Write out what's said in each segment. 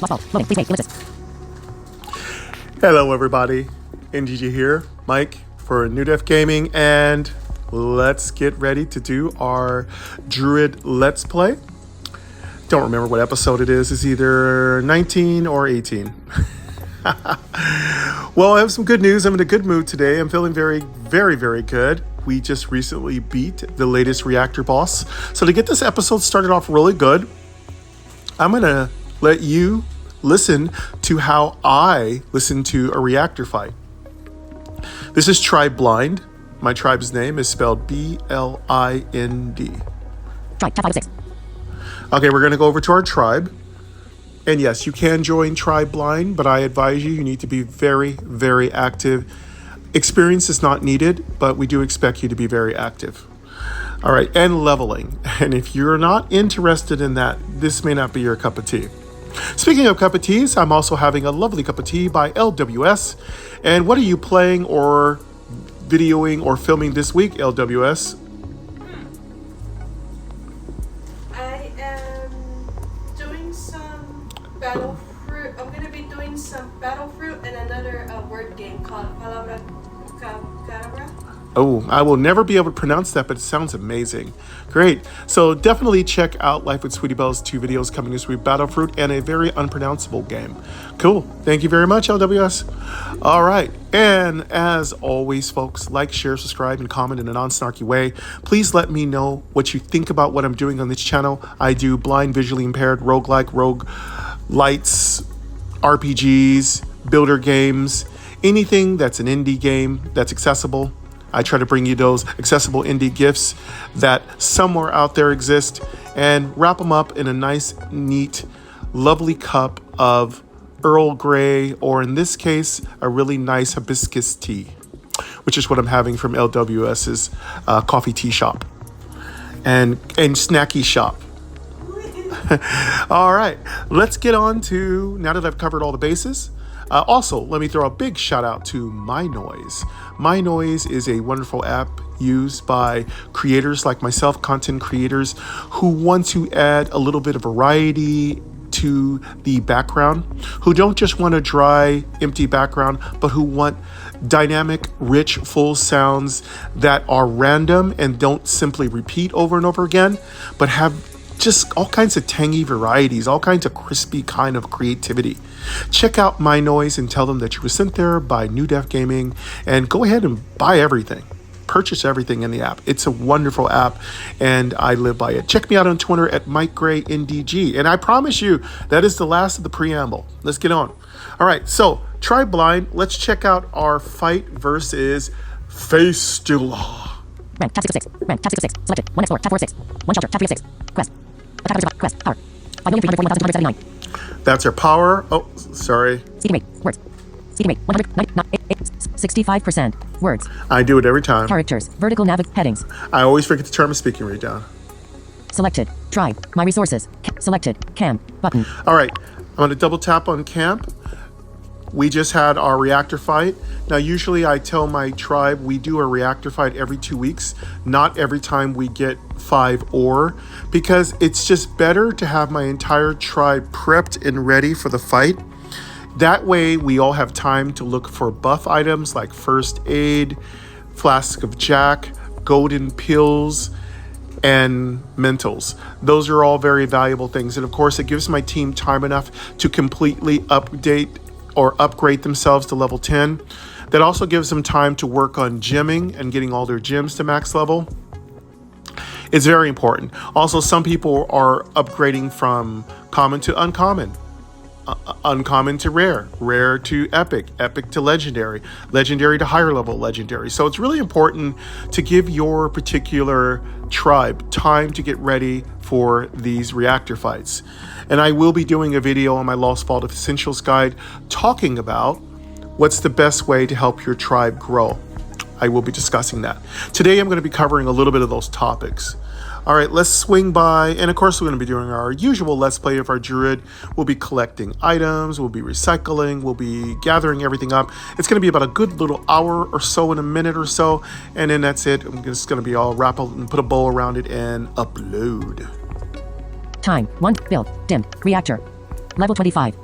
Lost ball. Loading. Please wait. Ellipsis. Hello everybody, NGG here, Mike for New Def Gaming, and let's get ready to do our Druid Let's Play. Don't remember what episode it is. It's either 19 or 18. Well, I have some good news. I'm in a good mood today. I'm feeling very, very good. We just recently beat the latest Reactor boss. So to get this episode started off really good, I'm going to let you listen to how I listen to a Reactor fight. This is Tribe Blind. My tribe's name is spelled B-L-I-N-D. Tribe. Tab 5 of 6. Okay, we're going to go over to our tribe. And yes, you can join Tribe Blind, but I advise you need to be very active. Experience is not needed, but we do expect you to be very active. All right, and leveling. And if you're not interested in that, this may not be your cup of tea. Speaking of cup of teas, I'm also having a lovely cup of tea by LWS. And what are you playing or videoing or filming this week, LWS? I am doing some battle fruit. I'm gonna be doing some battle fruit and another word game called Palabra Cadabra. Oh, I will never be able to pronounce that, but it sounds amazing. Great. So definitely check out Life with Sweetie Belle's 2 videos coming this week, Battle Fruit and a very unpronounceable game. Cool. Thank you very much, LWS. All right. And as always, folks, like, share, subscribe, and comment in a non-snarky way. Please let me know what you think about what I'm doing on this channel. I do blind, visually impaired, roguelike, roguelites, RPGs, builder games, anything that's an indie game that's accessible. I try to bring you those accessible indie gifts that somewhere out there exist and wrap them up in a nice, neat, lovely cup of Earl Grey, or in this case, a really nice hibiscus tea, which is what I'm having from LWS's coffee tea shop and snacky shop. All right, let's get on to, now that I've covered all the bases, also, let me throw a big shout out to My Noise. My Noise is a wonderful app used by creators like myself, content creators who want to add a little bit of variety to the background, who don't just want a dry, empty background, but who want dynamic, rich, full sounds that are random and don't simply repeat over and over again, but have just all kinds of tangy varieties, all kinds of crispy kind of creativity. Check out My Noise and tell them that you were sent there by New Def Gaming, and go ahead and buy everything. Purchase everything in the app. It's a wonderful app, and I live by it. Check me out on Twitter at MikeGrayNDG, and I promise you that is the last of the preamble. Let's get on. All right, so Tribe Blind. Let's check out our fight versus Facetula. Rank. Tab 6 of 6. Rank. Tab 6 of 6. Selected. 1 Explorer. Tab 4 of 6. 1 Shelter. Tab 3 of 6. Quest. Attack of Quest. Power. 5,341,279. That's our power. Oh, sorry. Speaking rate. Words. Speaking rate. 65%. Words. I do it every time. Characters. Vertical headings. I always forget to turn my speaking rate down. Selected. Tribe. My resources. Selected. Camp. Button. All right. I'm going to double tap on camp. We just had our Reactor fight. Now, usually I tell my tribe we do a Reactor fight every 2 weeks, not every time we get 5 ore, because it's just better to have my entire tribe prepped and ready for the fight. That way, we all have time to look for buff items like first aid, flask of jack, golden pills, and mentals. Those are all very valuable things. And of course, it gives my team time enough to completely update or upgrade themselves to level 10. That also gives them time to work on gemming and getting all their gems to max level. It's very important. Also, some people are upgrading from common to uncommon, uncommon to rare, rare to epic, epic to legendary, legendary to higher level legendary. So it's really important to give your particular tribe time to get ready for these Reactor fights. And I will be doing a video on my Lost Vault of Essentials guide talking about what's the best way to help your tribe grow. I will be discussing that. Today I'm going to be covering a little bit of those topics. All right, let's swing by, and of course we're going to be doing our usual Let's Play of our Druid. We'll be collecting items, we'll be recycling, we'll be gathering everything up. It's going to be about a good little hour or so, in a minute or so, and then that's it. I'm just going to be all wrap up and put a bow around it and upload. Time. 1. Build. Dim. Reactor. Level 25.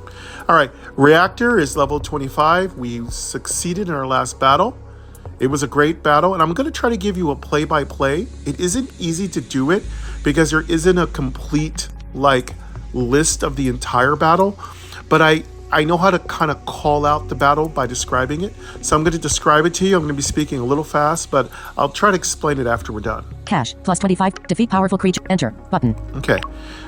All right, Reactor is level 25. We succeeded in our last battle. It was a great battle, and I'm going to try to give you a play-by-play. It isn't easy to do it because there isn't a complete list of the entire battle, but I know how to kind of call out the battle by describing it. So I'm going to describe it to you. I'm going to be speaking a little fast, but I'll try to explain it after we're done. Cash, plus 25. Defeat powerful creature. Enter. Button. Okay.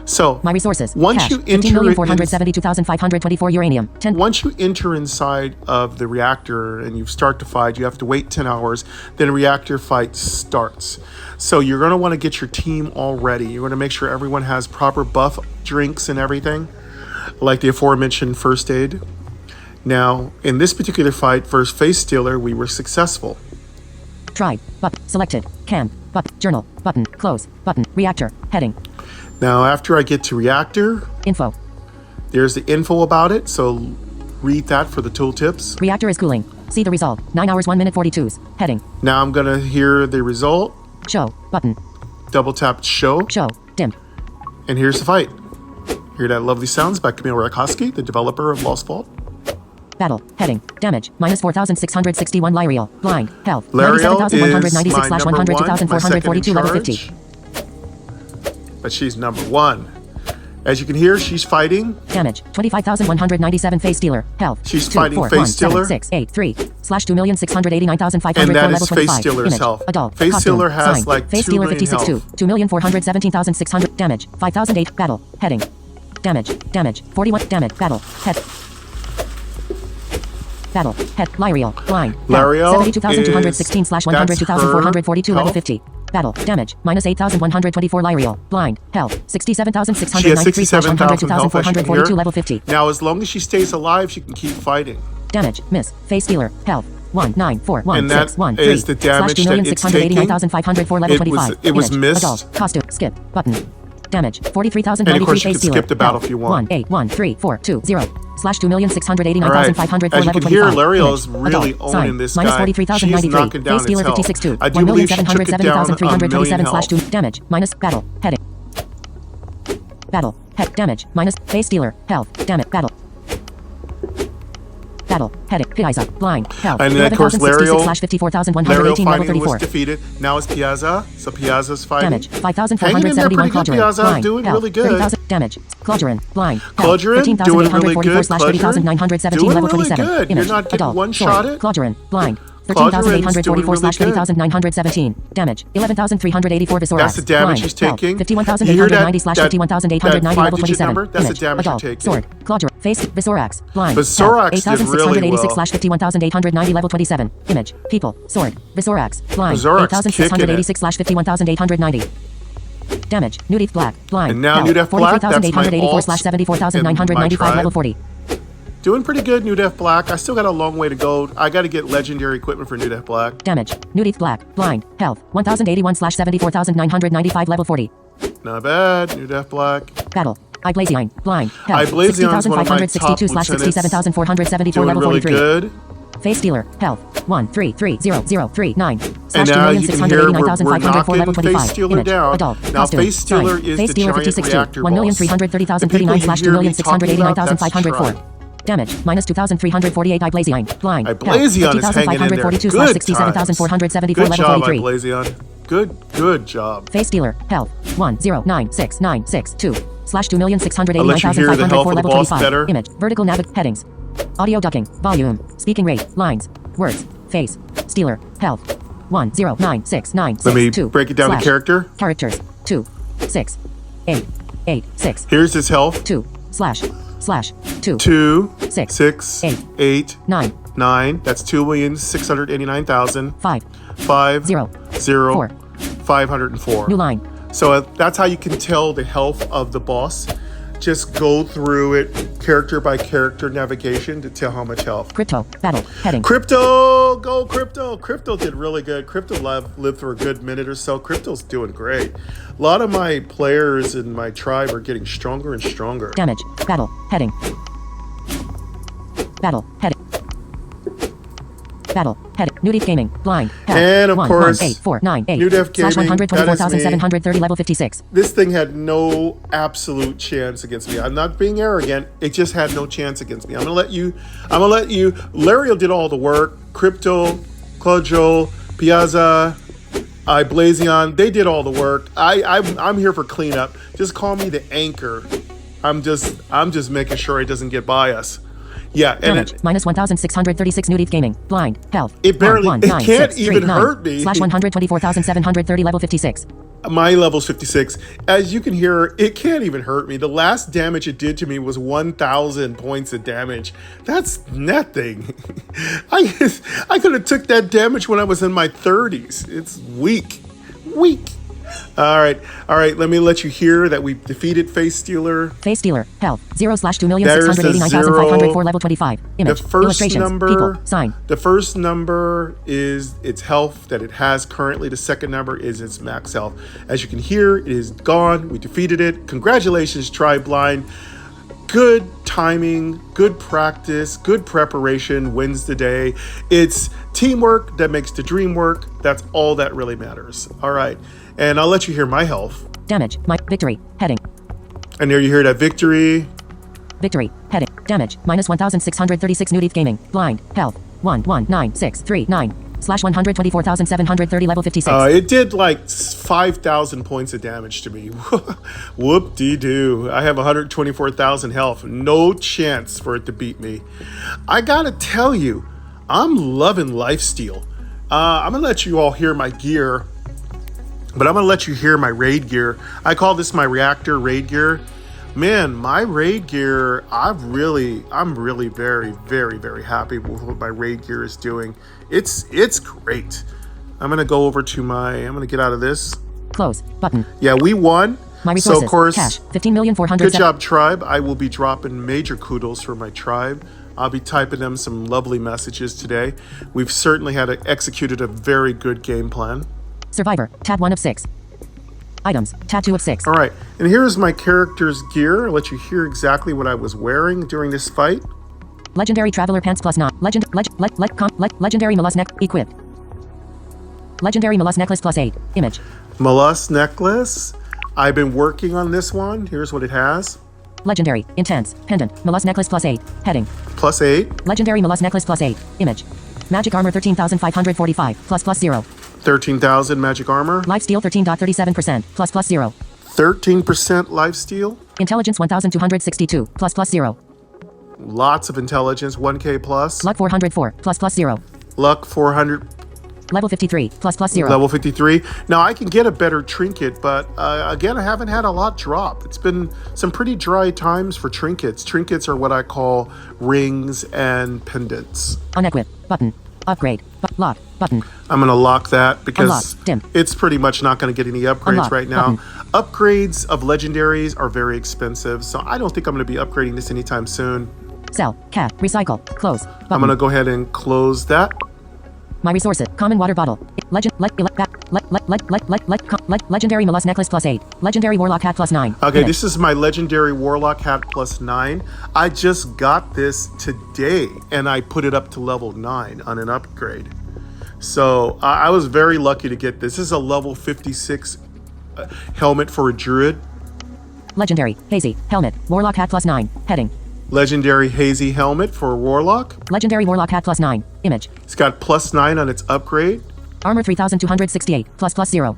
So My resources. once Cash, you enter 15,472,524 uranium. 10. once you enter inside of the reactor and you start to fight, you have to wait 10 hours. Then reactor fight starts. So you're going to want to get your team all ready. You're going to make sure everyone has proper buff drinks and everything, like the aforementioned first aid. Now, in this particular fight, first Face Stealer, we were successful. Tribe. Button. Selected. Cam. Button. Journal. Button. Close. Button. Reactor. Heading. Now, after I get to Reactor, Info. there's the info about it, so read that for the tooltips. Reactor is cooling. See the result. 9 hours 1 minute 42s. Heading. Now I'm going to hear the result. Show. Button. Double tap show, Show. Dim. and here's the fight. Hear that lovely sounds by Camille Rakowski, the developer of Lost Vault. Battle. Heading. Damage. Minus 4,661 Lyriel. Blind. Health. Lariel is my 97,196 slash number 100 one, my second in 2,442 level charge. 50. But she's number one. As you can hear, she's fighting. Damage. 25,197 Face Stealer. Health. She's fighting Face Stealer. 683 slash 2,689,504 And that level is 25. Face Stealer's Image. health. Adult. Face Costume. Stealer has Sign. like Face 2 Stealer million 56 2. health. 2,417,600. Damage. 5,008. Battle. Heading. Damage. Damage. 41. Damage. Battle. Head. Battle. Head. Lyriel. Blind. Lariel 72,216 slash 100 that's 2,442 her level health. 50. Battle. Damage. Minus 8,124 Lyriel. Blind. Health. She has 67,693 slash 100 67,000 health, as you can 2,442 hear. level 50. Now, as long as she stays alive, she can keep fighting. Damage. Miss. Face Stealer. Health. 194 And that 1613 is the damage that it's taking. 2,689,504 level It was- 25. it was Image. missed. Adult. Costume. Skip. Button. Damage. And of 43,093 course, you Face can Stealer. skip the battle Health. if you want. 181340 slash All right. 2,689,504 As you level can hear, 25. Lariel Image. is really Adult. owning Sign. this Minus guy. 43,093. She's knocking down Face Stealer his health. 56 2. I do believe she took it down a million 1,770,327 slash health. 2. Damage. Minus. Battle. Heading. Battle. Head. Damage. Minus. Face Stealer. Health. Damage. Battle. Battle. Heading. Piazza. Blind. Health. And then, of course, 11,066 slash Lariel 54,118 level fighting 34. was defeated. Now it's Piazza. So Piazza's fighting. Damage. Hanging in there 5,471 pretty good, Clodgerin. Piazza. Blind. Doing Health. really good. 30,000 damage. Clodgerin. Blind. Health. Clodgerin, doing really 15,844 good. slash Clodgerin, 30,917 doing level really 27. good. You're Image. not getting Adult. one-shotted. Clodgerin. Blind. Clodgerin's 13,844 slash doing really good. 30,917. Damage. 11,384 Visorax. That's the damage Blind. he's Health. taking. 51,890 slash that 51,890 level 5-digit 27. number? That's the Image. damage you're Adult. taking. Sword. Clodgerin. Face. Visorax. Blind. Visorax did Health. really 8,686 well. slash 51,890 level 27. Image. People. Sword. Visorax. Blind. Visorax 8,686 slash 51,890. Damage. Nudith Black. Blind. And now Health. Nudith Black, that's my 43,884 alt slash in my 74,995 tribe. level 40. Doing pretty good, New Def Black. I still got a long way to go. I got to get legendary equipment for New Def Black. Damage. Nudith Black. Blind. Health. 1,081 slash 74,995 level 40. Not bad, New Def Black. Battle. Iblazion. Blind. Health. Iblazion is one of my top 60,562 slash lieutenants. 67,474 Doing level really 43. good. Face Stealer. Health. 1,330,039 And slash now you can hear we're 2,689,504 level knocking 25. Face Stealer Image. down. Adult. Now Costume. Face Stealer Sign. is Face the Stealer giant 56 reactor 1,330,039 slash The people you hear me talking 2,689,504. about, Damage. Minus 2,348 Iblazion. Blind. Iblazion is hanging in there. 50,542 Good slash times. 67,474 Good level job, 43. Iblazion. Good job. Face Stealer. Health. 1,096,962 slash I'll let you hear the health 2,689,504 of the level boss 25. better. Image. Vertical navig. Headings. Audio ducking. Volume. Speaking rate. Lines. Words. Face. Stealer. Health. 1,096,962. Let me break it down to slash character. Characters. 2, 6, 8, 8, 6, Here's his health. 2, slash, 2, 2, 6, 6, 8, 8, 9, 9. That's 2,689,000. 5, 5, 0, 0, 4. 504. New line. So that's how you can tell the health of the boss. Just go through it character by character navigation to tell how much health. Crypto. Battle. Heading. Crypto, go Crypto. Crypto did really good. Crypto lived for a good minute or so. Crypto's doing great. A lot of my players in my tribe are getting stronger and stronger. Damage. Battle. Heading. Battle. Heading. Battle. Heading. New Deep Gaming. Blind. Health. And of course, 11849 New Def Gaming, slash that is me. 124,730 level 56. This thing had no absolute chance against me. I'm not being arrogant. It just had no chance against me. I'm gonna let you. Lariel did all the work. Crypto, Clojo, Piazza, Blazion, they did all the work. I'm here for cleanup. Just call me the anchor. I'm just making sure it doesn't get by us. Yeah, and Damage. Minus 1,636 New Deep Gaming. Blind. Health. It can't even hurt me. Slash 124,730 level 56. My level's 56. As you can hear, it can't even hurt me. The last damage it did to me was 1,000 points of damage. That's nothing. I could have took that damage when I was in my 30s. It's weak. All right. Let me let you hear that we defeated Face Stealer. Face Stealer. Health. 0 slash 2,689,504 level 25. Image. The first Illustrations. number. People. Sign. The first number is its health that it has currently. The second number is its max health. As you can hear, it is gone. We defeated it. Congratulations, Try Blind. Good timing, good practice, good preparation wins the day. It's teamwork that makes the dream work. That's all that really matters. All right. And I'll let you hear my health. Damage. My victory. Heading. And there you hear that victory. Victory. Heading. Damage. Minus 1,636 New Deep Gaming. Blind. Health. 1,19639. Slash 124,730 level 56. It did like 5,000 points of damage to me. Whoop-de-doo. I have 124,000 health. No chance for it to beat me. I gotta tell you, I'm loving lifesteal. I'm gonna let you all hear my gear, but I'm gonna let you hear my raid gear. I call this my Reactor raid gear. Man, my raid gear, I'm really very, very, very happy with what my raid gear is doing. It's great. I'm gonna go over to I'm gonna get out of this. Close button. Yeah, we won. My resources. So of course, cash 15,400. Good job, tribe. I will be dropping major kudos for my tribe. I'll be typing them some lovely messages today. We've certainly executed a very good game plan. Survivor. Tab 1 of 6. Items. Tab 2 of 6. All right, and here's my character's gear. I'll let you hear exactly what I was wearing during this fight. Legendary Traveler Pants plus 9. Legendary Mollusk Neck equipped. Legendary Mollusk Necklace plus 8. Image. Mollusk Necklace. I've been working on this one. Here's what it has. Legendary. Intense. Pendant. Mollusk Necklace plus 8. Heading. Plus 8. Legendary Mollusk Necklace plus 8. Image. Magic Armor 13,545. Plus 0. 13,000 magic armor. Lifesteal 13.37%. Plus 0. 13% lifesteal. Intelligence 1,262. Plus 0. Lots of intelligence. 1k plus. Luck 404. Plus 0. Luck 400. Level 53. Plus 0. Level 53. Now I can get a better trinket, but again, I haven't had a lot drop. It's been some pretty dry times for trinkets. Trinkets are what I call rings and pendants. Unequip. Button. Upgrade. Lock. Button. I'm going to lock that because Unlock. Dim. it's pretty much not going to get any upgrades Unlock. right now. Button. Upgrades of legendaries are very expensive, so I don't think I'm going to be upgrading this anytime soon. Sell. Cat. Recycle. Close. Button. I'm going to go ahead and close that. My resources. Common water bottle. Legendary Mollusk Necklace plus 8. Legendary Warlock Hat plus 9. Okay, this is my legendary Warlock Hat plus 9. I just got this today, and I put it up to level 9 on an upgrade. So I was very lucky to get this. This is a level 56 helmet for a Druid. Legendary. Hazy. Helmet. Warlock Hat plus 9. Heading. Legendary Hazy Helmet for a Warlock. Legendary Warlock Hat plus 9. Image. It's got plus 9 on its upgrade. Armor 3,268. Plus 0.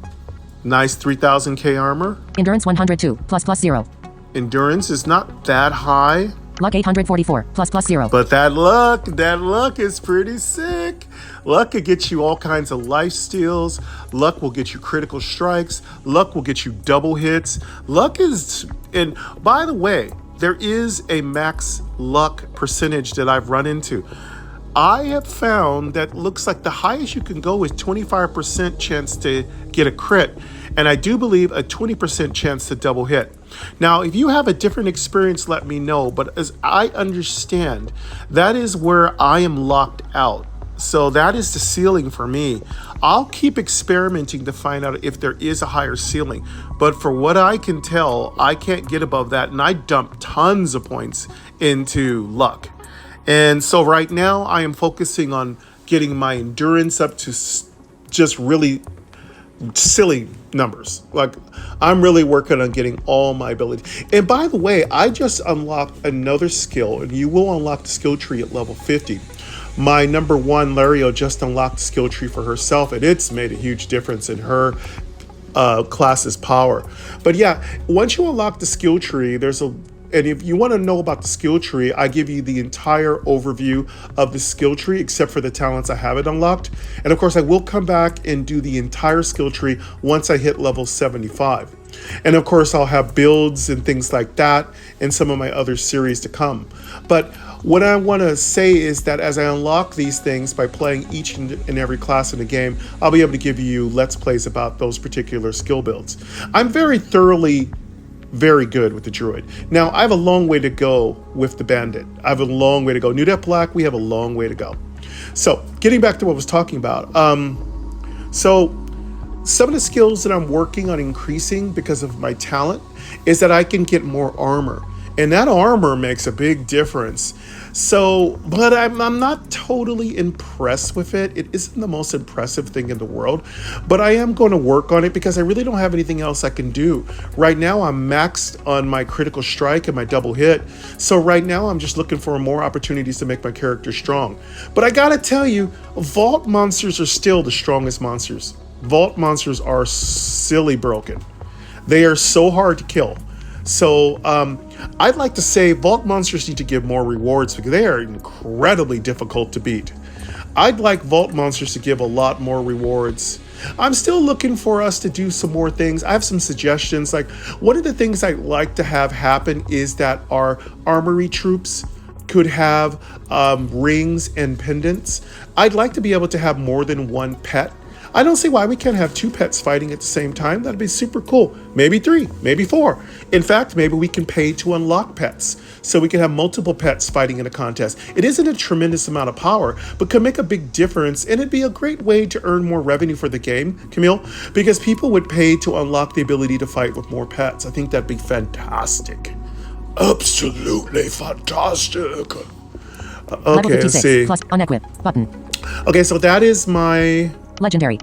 Nice 3,000k armor. Endurance 102. Plus 0. Endurance is not that high. Luck 844. Plus 0. But that luck is pretty sick. Luck could get you all kinds of life steals. Luck will get you critical strikes. Luck will get you double hits. Luck is, and by the way, there is a max luck percentage that I've run into. I have found that looks like the highest you can go is 25% chance to get a crit. And I do believe a 20% chance to double hit. Now, if you have a different experience, let me know. But as I understand, that is where I am locked out. So that is the ceiling for me. I'll keep experimenting to find out if there is a higher ceiling. But for what I can tell, I can't get above that. And I dump tons of points into luck. And so right now I am focusing on getting my endurance up to just really silly numbers. Like, I'm really working on getting all my abilities. And by the way, I just unlocked another skill, and you will unlock the skill tree at level 50. My number one, Lario, just unlocked the skill tree for herself, and it's made a huge difference in her class's power. But yeah, once you unlock the skill tree, and if you want to know about the skill tree, I give you the entire overview of the skill tree, except for the talents I haven't unlocked. And of course, I will come back and do the entire skill tree once I hit level 75. And of course, I'll have builds and things like that in some of my other series to come. But what I want to say is that as I unlock these things by playing each and every class in the game, I'll be able to give you Let's Plays about those particular skill builds. I'm very good with the Druid. Now, I have a long way to go with the Bandit. I have a long way to go. New Death Black, we have a long way to go. So, getting back to what I was talking about. So, some of the skills that I'm working on increasing because of my talent is that I can get more armor. And that armor makes a big difference. So, but I'm not totally impressed with it. It isn't the most impressive thing in the world, but I am going to work on it because I really don't have anything else I can do. Right now, I'm maxed on my critical strike and my double hit. So right now, I'm just looking for more opportunities to make my character strong. But I gotta tell you, Vault monsters are still the strongest monsters. Vault monsters are silly broken. They are so hard to kill. So I'd like to say Vault monsters need to give more rewards because they are incredibly difficult to beat. I'd like Vault monsters to give a lot more rewards. I'm still looking for us to do some more things. I have some suggestions. Like, one of the things I'd like to have happen is that our armory troops could have rings and pendants. I'd like to be able to have more than one pet. I don't see why we can't have two pets fighting at the same time. That'd be super cool. Maybe 3, maybe 4. In fact, maybe we can pay to unlock pets so we can have multiple pets fighting in a contest. It isn't a tremendous amount of power, but could make a big difference, and it'd be a great way to earn more revenue for the game, Camille, because people would pay to unlock the ability to fight with more pets. I think that'd be fantastic. Absolutely fantastic. Okay, let's see. Plus unequip button. Okay, so that is my Legendary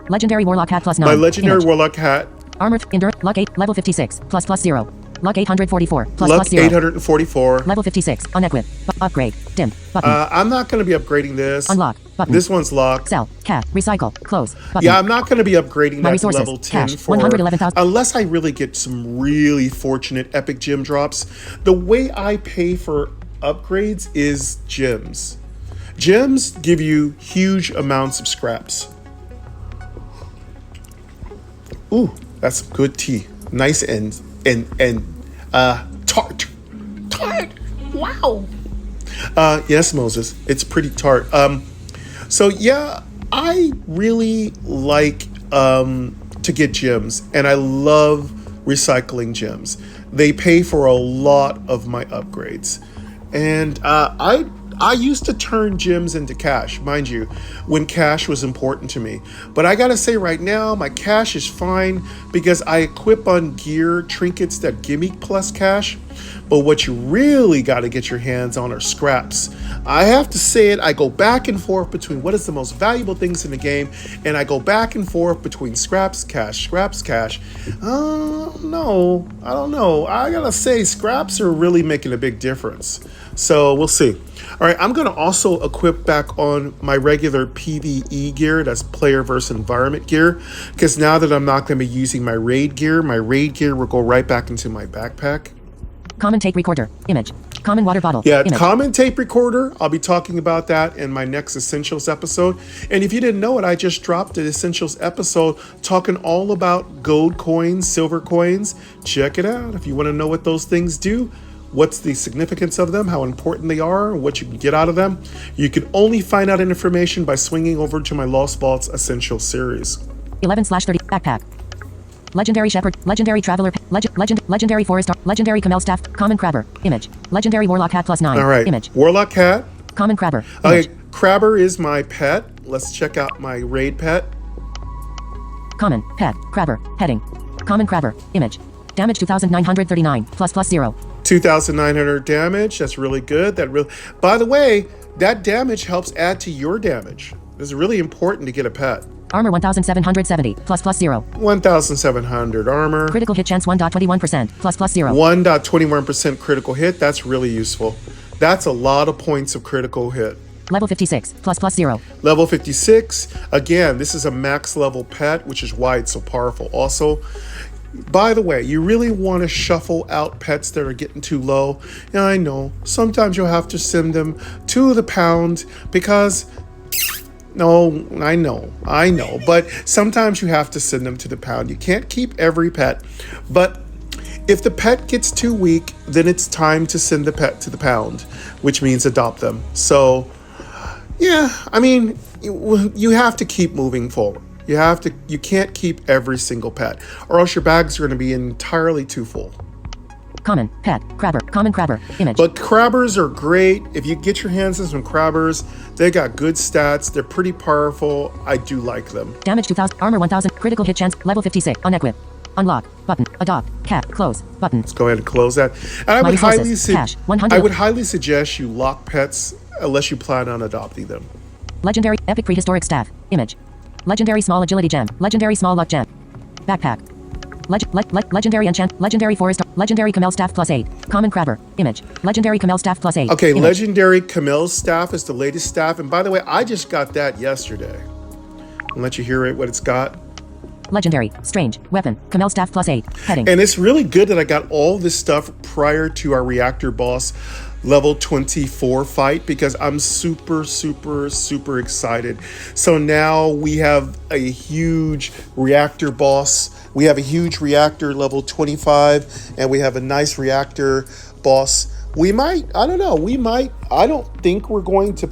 Warlock Hat plus 9. my legendary Image. Warlock Hat. Armor endure luck 8 level 56 plus 0. Luck 844 plus Luck 0. 844. Level 56 unequip upgrade dim button. I'm not going to be upgrading this. Unlock button. This one's locked. Sell cat recycle close button. Yeah, I'm not going to be upgrading My that resources, to level 10 cash, for 111,000. unless I really get some really fortunate epic gem drops. The way I pay for upgrades is gems. Gems give you huge amounts of scraps. Ooh, that's some good tea. Nice and tart. Tart. Wow. Yes, Moses. It's pretty tart. So yeah, I really like to get gems, and I love recycling gems. They pay for a lot of my upgrades, and I used to turn gems into cash, mind you, when cash was important to me. But I gotta say right now, my cash is fine because I equip on gear trinkets that give me plus cash. But what you really gotta get your hands on are scraps. I have to say it, I go back and forth between what is the most valuable things in the game, and I go back and forth between scraps, cash, scraps, cash. No, I don't know. I gotta say, scraps are really making a big difference. So we'll see. All right, I'm going to also equip back on my regular PvE gear, that's player versus environment gear, because now that I'm not going to be using my raid gear will go right back into my backpack. Common tape recorder image. Common water bottle. Yeah, image. common tape recorder. I'll be talking about that in my next Essentials episode. And if you didn't know it, I just dropped an Essentials episode talking all about gold coins, silver coins. Check it out if you want to know what those things do. What's the significance of them, how important they are, and what you can get out of them. You can only find out information by swinging over to my Lost Vaults Essential series. 11/30 backpack. Legendary Shepherd, Legendary Traveler, Legendary Forest, Legendary Camel Staff, Common Crabber, image. Legendary Warlock Hat plus 9, All right, image. Warlock Hat. Common Crabber, Okay, image. Crabber is my pet. Let's check out my raid pet. Common, pet, crabber, heading. Common Crabber, image. Damage 2,939 plus 0. 2,900 damage. That's really good. By the way, that damage helps add to your damage. It's really important to get a pet. Armor 1770, plus 0. 1,700 armor. Critical hit chance 1.21%, plus 0. 1.21% critical hit. That's really useful. That's a lot of points of critical hit. Level 56, plus 0. Level 56. Again, this is a max level pet, which is why it's so powerful. Also, by the way, you really want to shuffle out pets that are getting too low. And I know, sometimes you'll have to send them to the pound because... No, I know, but sometimes you have to send them to the pound. You can't keep every pet, but if the pet gets too weak, then it's time to send the pet to the pound, which means adopt them. So, yeah, I mean, you have to keep moving forward. You can't keep every single pet, or else your bags are going to be entirely too full. Common, pet, crabber, common crabber, image. But crabbers are great. If you get your hands on some crabbers, they got good stats. They're pretty powerful. I do like them. Damage 2000, armor 1000, critical hit chance, level 56, unequip. Unlock, button, adopt, cap, close, button. Let's go ahead and close that. And I would highly suggest you lock pets unless you plan on adopting them. Legendary, epic prehistoric staff, image. Legendary small agility gem, legendary small luck gem. Backpack. Legendary enchant, legendary forest, legendary camel staff plus 8. Common crabber, image. Legendary camel staff plus 8. Okay, image. legendary camel staff is the latest staff. And by the way, I just got that yesterday. I'll let you hear it, what it's got. Legendary, strange, weapon, camel staff plus 8. Heading. And it's really good that I got all this stuff prior to our reactor boss level 24 fight because I'm super excited. So now we have a huge reactor boss. We have a huge reactor level 25 and we have a nice reactor boss. I don't think we're going to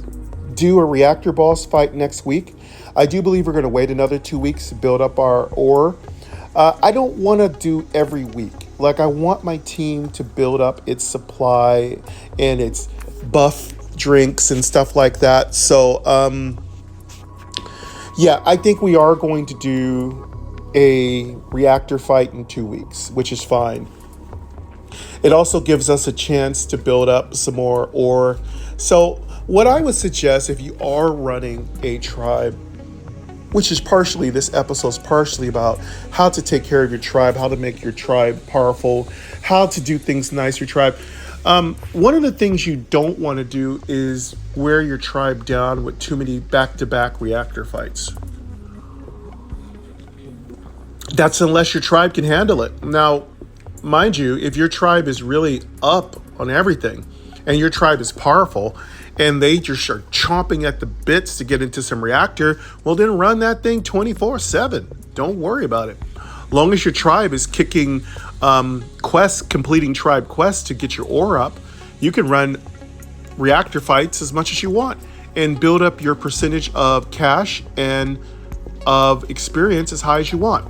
do a reactor boss fight next week. I do believe we're going to wait another 2 weeks to build up our ore. I don't want to do every week. Like, I want my team to build up its supply and its buff drinks and stuff like that. So, yeah, I think we are going to do a reactor fight in 2 weeks, which is fine. It also gives us a chance to build up some more ore. So what I would suggest, if you are running a tribe, which is partially, this episode is partially about how to take care of your tribe, how to make your tribe powerful, how to do things nice for your tribe. One of the things you don't want to do is wear your tribe down with too many back-to-back reactor fights. That's unless your tribe can handle it. Now, mind you, if your tribe is really up on everything and your tribe is powerful and they just are chomping at the bits to get into some reactor, well, then run that thing 24/7. Don't worry about it. Long as your tribe is kicking quests, completing tribe quests to get your ore up, you can run reactor fights as much as you want and build up your percentage of cash and of experience as high as you want.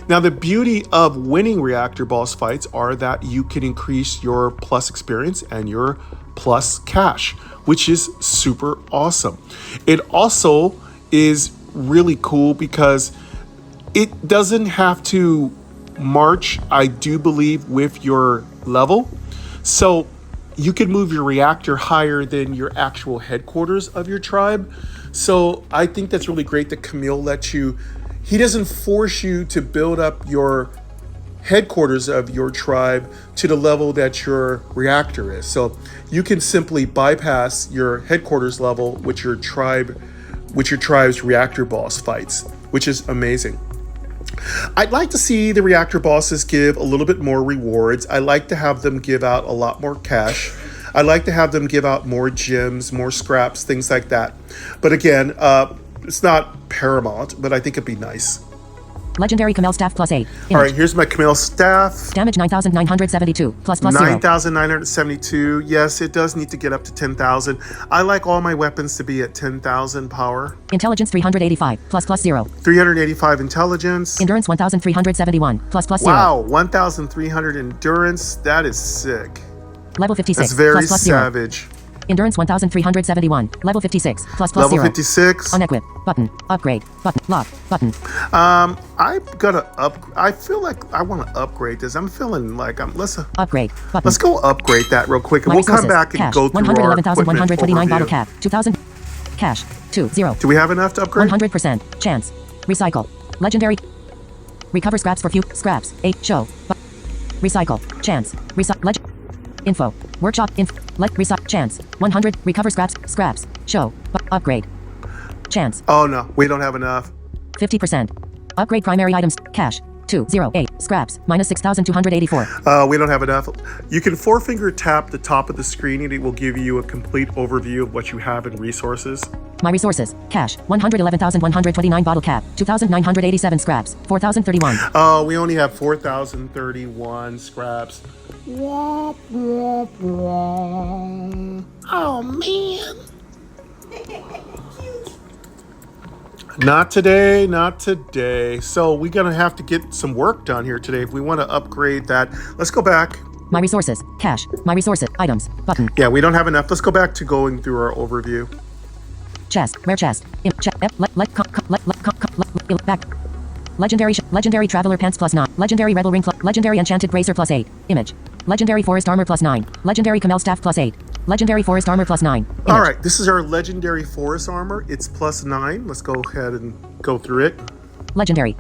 Now, the beauty of winning reactor boss fights are that you can increase your plus experience and your plus cash, which is super awesome. It also is really cool because it doesn't have to march, I do believe, with your level. So you can move your reactor higher than your actual headquarters of your tribe. So I think that's really great that Camille lets you. He doesn't force you to build up your headquarters of your tribe to the level that your reactor is. So you can simply bypass your headquarters level with your tribe's reactor boss fights, which is amazing. I'd like to see the reactor bosses give a little bit more rewards. I like to have them give out a lot more cash. I like to have them give out more gems, more scraps, things like that. But again, it's not paramount, but I think it'd be nice. Legendary Camel Staff plus 8. All right, here's my Camel Staff. Damage 9,972, plus 0. 9,972. Yes, it does need to get up to 10,000. I like all my weapons to be at 10,000 power. Intelligence 385, plus 0. 385 intelligence. Endurance 1,371, plus 0. Wow, 1,300 endurance. That is sick. Level 56, That's very plus 0. savage. Endurance 1,371, level 56, plus 0. Level 56. Unequip, button, upgrade, button, lock, button. I'm gonna I feel like I want to upgrade this. I'm feeling like let's upgrade, button. Let's go upgrade that real quick, and My we'll come resources, back and cash, go through our equipment 111,129 bottle overview. cap, 2,000. Cash. 2. 0. Do we have enough to upgrade? 100%. Chance. Recycle. Legendary. Recover scraps for few. Scraps. 8. Show. Recycle. Chance. Info. Workshop. Recycle. Chance. 100. Recover scraps. Scraps. Show. Upgrade. Chance. Oh no, we don't have enough. 50%. Upgrade primary items. Cash. 2. 0. 8. Scraps. Minus 6,284. We don't have enough. You can four-finger tap the top of the screen and it will give you a complete overview of what you have in resources. My resources. Cash. 111,129 bottle cap. 2,987 scraps. 4,031. Oh, we only have 4,031 scraps. Womp, womp, womp. Oh, man. Not today, not today. So we're going to have to get some work done here today if we want to upgrade that. Let's go back. My resources. Cash. My resources. Items. Button. Yeah, we don't have enough. Let's go back to going through our overview. Chest. Rare chest. Back. Legendary Traveler Pants plus 9. Legendary Rebel Ring plus. Legendary Enchanted Bracer plus 8. Image. Legendary Forest Armor plus 9. Legendary Camel Staff plus 8. Legendary Forest Armor plus 9. Image. All right, this is our Legendary Forest Armor. It's plus 9. Let's go ahead and go through it. Legendary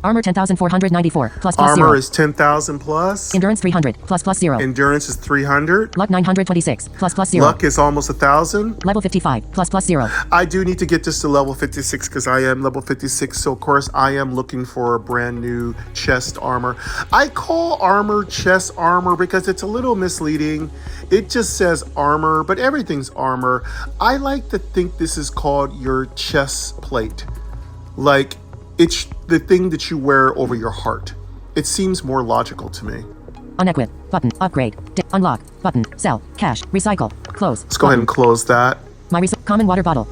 Armor 10,494 plus Armor 0. is 10,000 plus. Endurance 300 plus 0. Endurance is 300. Luck 926 plus 0. Luck is almost 1,000. Level 55 plus 0. I do need to get this to level 56 because I am level 56. So of course I am looking for a brand new chest armor. I call armor chest armor because it's a little misleading. It just says armor, but everything's armor. I like to think this is called your chest plate. Like, it's the thing that you wear over your heart. It seems more logical to me. Unequip. Button. Upgrade. Unlock. Button. Sell. Cash. Recycle. Close. Let's go ahead and close that. My common water bottle.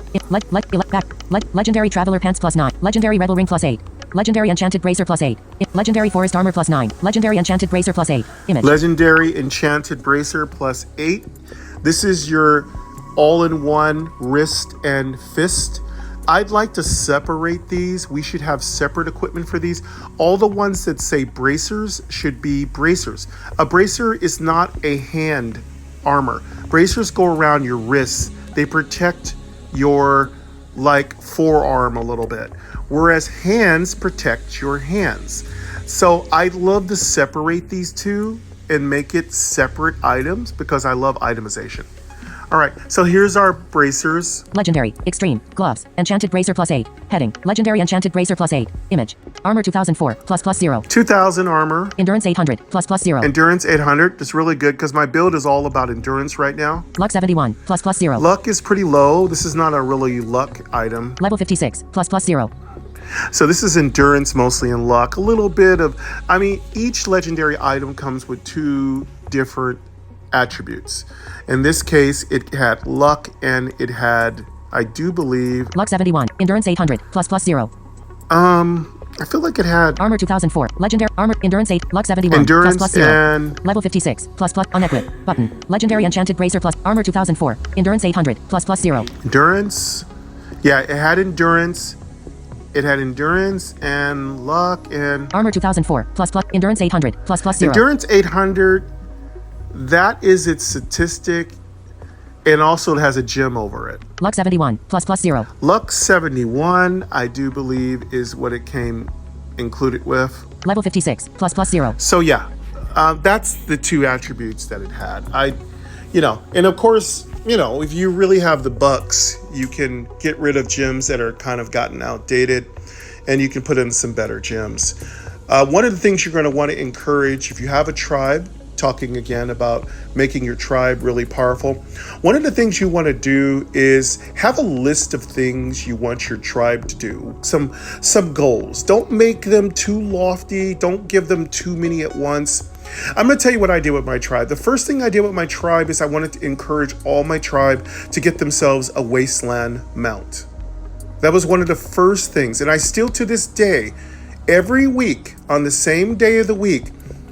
Legendary Traveler Pants plus 9. Legendary Rebel Ring plus 8. Legendary Enchanted Bracer plus 8. Legendary Forest Armor plus 9. Legendary Enchanted Bracer plus 8. Image. Legendary Enchanted Bracer plus 8. This is your all-in-one wrist and fist. I'd like to separate these. We should have separate equipment for these. All the ones that say bracers should be bracers. A bracer is not a hand armor. Bracers go around your wrists. They protect your forearm a little bit, whereas hands protect your hands. So I'd love to separate these two and make it separate items because I love itemization. All right, so here's our bracers. Legendary, Extreme, Gloves, Enchanted Bracer plus 8. Heading, Legendary Enchanted Bracer plus 8. Image, Armor 2004, plus 0. 2,000 armor. Endurance 800, plus 0. Endurance 800, that's really good because my build is all about endurance right now. Luck 71, plus 0. Luck is pretty low. This is not a really luck item. Level 56, plus 0. So this is endurance mostly and luck. A little bit of, each legendary item comes with 2 different attributes. In this case, it had luck and it had, I do believe... Luck 71, Endurance 800, plus 0. I feel like it had... Armor 2004, Legendary Armor, Endurance 8, Luck 71, Endurance plus 0. and... Level 56, plus unequip, button. Legendary Enchanted Bracer plus Armor 2004, Endurance 800, plus 0. Endurance. Yeah, it had endurance. It had endurance and luck and... Armor 2004, plus Endurance 800, plus 0. Endurance 800... That is its statistic, and also it has a gem over it. Luck 71, plus 0. Luck 71, I do believe, is what it came included with. Level 56, plus 0. So yeah, that's the 2 attributes that it had. And of course, if you really have the bucks, you can get rid of gems that are kind of gotten outdated, and you can put in some better gems. One of the things you're going to want to encourage, if you have a tribe, talking again about making your tribe really powerful. One of the things you want to do is have a list of things you want your tribe to do. Some goals. Don't make them too lofty. Don't give them too many at once. I'm going to tell you what I did with my tribe. The first thing I did with my tribe is I wanted to encourage all my tribe to get themselves a wasteland mount. That was one of the first things. And I still to this day, every week on the same day of the week,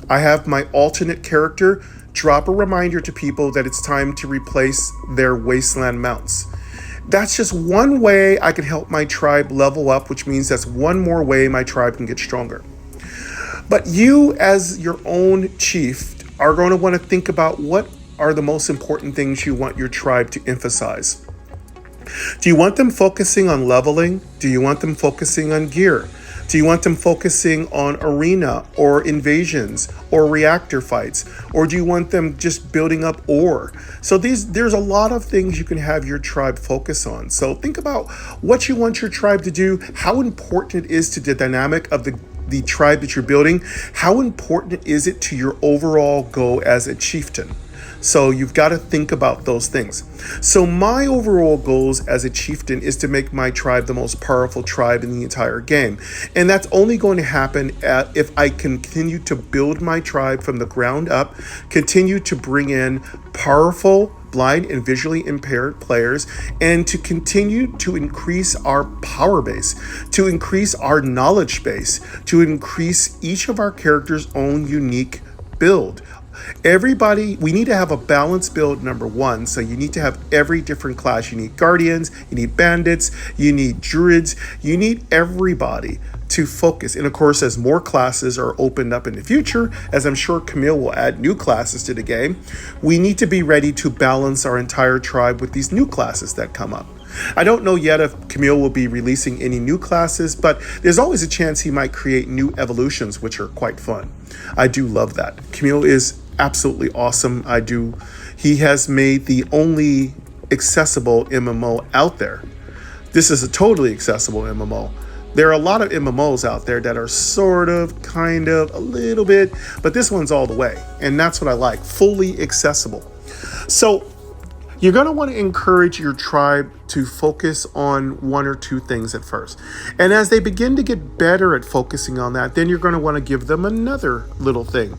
I have my alternate character drop a reminder to people that it's time to replace their wasteland mounts. That's just one way I can help my tribe level up, which means that's one more way my tribe can get stronger. But you, as your own chief, are going to want to think about what are the most important things you want your tribe to emphasize. Do you want them focusing on leveling? Do you want them focusing on gear? Do you want them focusing on arena or invasions or reactor fights? Or do you want them just building up ore? So there's a lot of things you can have your tribe focus on. So think about what you want your tribe to do, how important it is to the dynamic of the tribe that you're building, how important is it to your overall goal as a chieftain. So you've got to think about those things. So my overall goals as a chieftain is to make my tribe the most powerful tribe in the entire game. And that's only going to happen if I continue to build my tribe from the ground up, continue to bring in powerful, blind and visually impaired players, and to continue to increase our power base, to increase our knowledge base, to increase each of our characters' own unique build. Everybody, we need to have a balanced build, number one. So you need to have every different class. You need guardians, you need bandits, you need druids, you need everybody to focus. And of course, as more classes are opened up in the future, as I'm sure Camille will add new classes to the game, we need to be ready to balance our entire tribe with these new classes that come up. I don't know yet if Camille will be releasing any new classes, but there's always a chance he might create new evolutions, which are quite fun. I do love that. Camille is absolutely awesome. He has made the only accessible MMO out there. This is a totally accessible MMO. There are a lot of MMOs out there that are sort of, kind of, a little bit, but this one's all the way. And that's what I like, fully accessible. So you're going to want to encourage your tribe to focus on one or two things at first. And as they begin to get better at focusing on that, then you're going to want to give them another little thing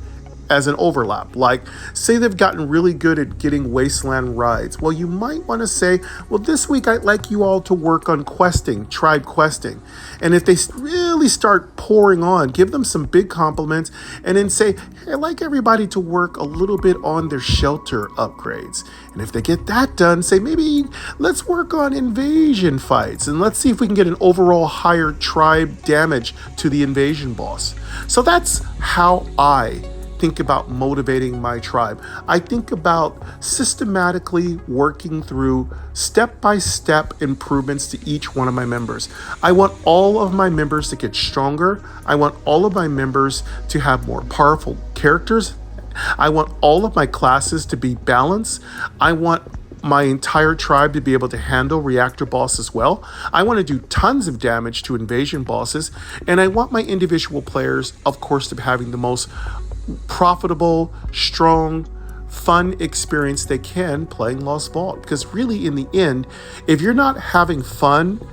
as an overlap. Like, say they've gotten really good at getting wasteland rides. Well, you might want to say, well, this week I'd like you all to work on questing, tribe questing. And if they really start pouring on, give them some big compliments and then say, hey, I'd like everybody to work a little bit on their shelter upgrades. And if they get that done, say, maybe let's work on invasion fights and let's see if we can get an overall higher tribe damage to the invasion boss. So that's how I think about motivating my tribe. I think about systematically working through step-by-step improvements to each one of my members. I want all of my members to get stronger. I want all of my members to have more powerful characters. I want all of my classes to be balanced. I want my entire tribe to be able to handle reactor boss as well. I want to do tons of damage to invasion bosses. And I want my individual players, of course, to be having the most profitable, strong, fun experience they can playing Lost Vault. Because really, in the end, if you're not having fun,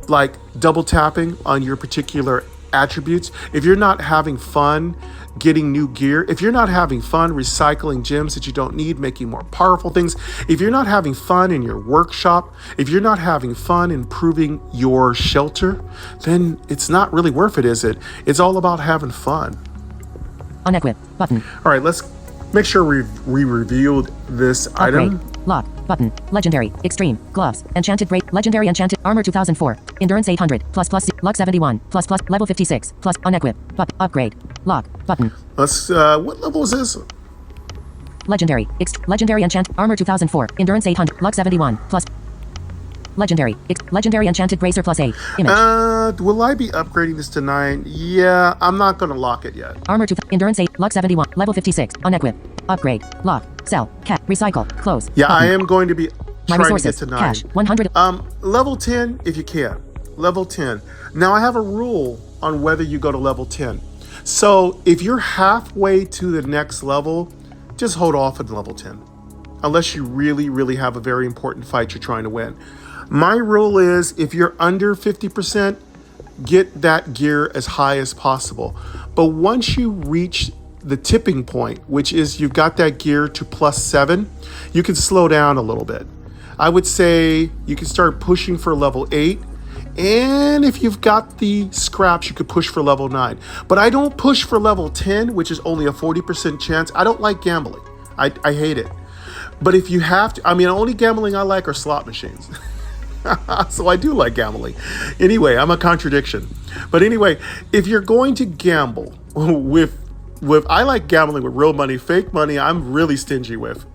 like double tapping on your particular attributes, if you're not having fun getting new gear, if you're not having fun recycling gems that you don't need, making more powerful things, if you're not having fun in your workshop, if you're not having fun improving your shelter, then it's not really worth it, is it? It's all about having fun. Unequip button. All right, let's make sure we reviewed this item. Lock button. Legendary. Extreme. Gloves. Enchanted break. Legendary enchanted armor 2004. Endurance 800. Plus luck 71. Plus level 56. Plus unequip. But upgrade. Lock button. Let's what level is this? Legendary. Legendary enchant armor 2004. Endurance 800. Luck 71. Plus legendary. Legendary enchanted bracer plus 8. Image. Will I be upgrading this to 9? Yeah, I'm not going to lock it yet. Armor 2. Endurance 8. Luck 71. Level 56. Unequip. Upgrade. Lock. Sell. Cat. Recycle. Close. Yeah, button. I am going to be My trying resources. to get to 9. Cash. 100. Level 10 if you can. Level 10. Now I have a rule on whether you go to level 10. So if you're halfway to the next level, just hold off at level 10. Unless you really, really have a very important fight you're trying to win. My rule is if you're under 50%, get that gear as high as possible. But once you reach the tipping point, which is you've got that gear to plus 7, you can slow down a little bit. I would say you can start pushing for level 8. And if you've got the scraps, you could push for level 9. But I don't push for level 10, which is only a 40% chance. I don't like gambling. I hate it. But if you have to, the only gambling I like are slot machines. So I do like gambling. Anyway, I'm a contradiction. But anyway, if you're going to gamble with I like gambling with real money. Fake money, I'm really stingy with.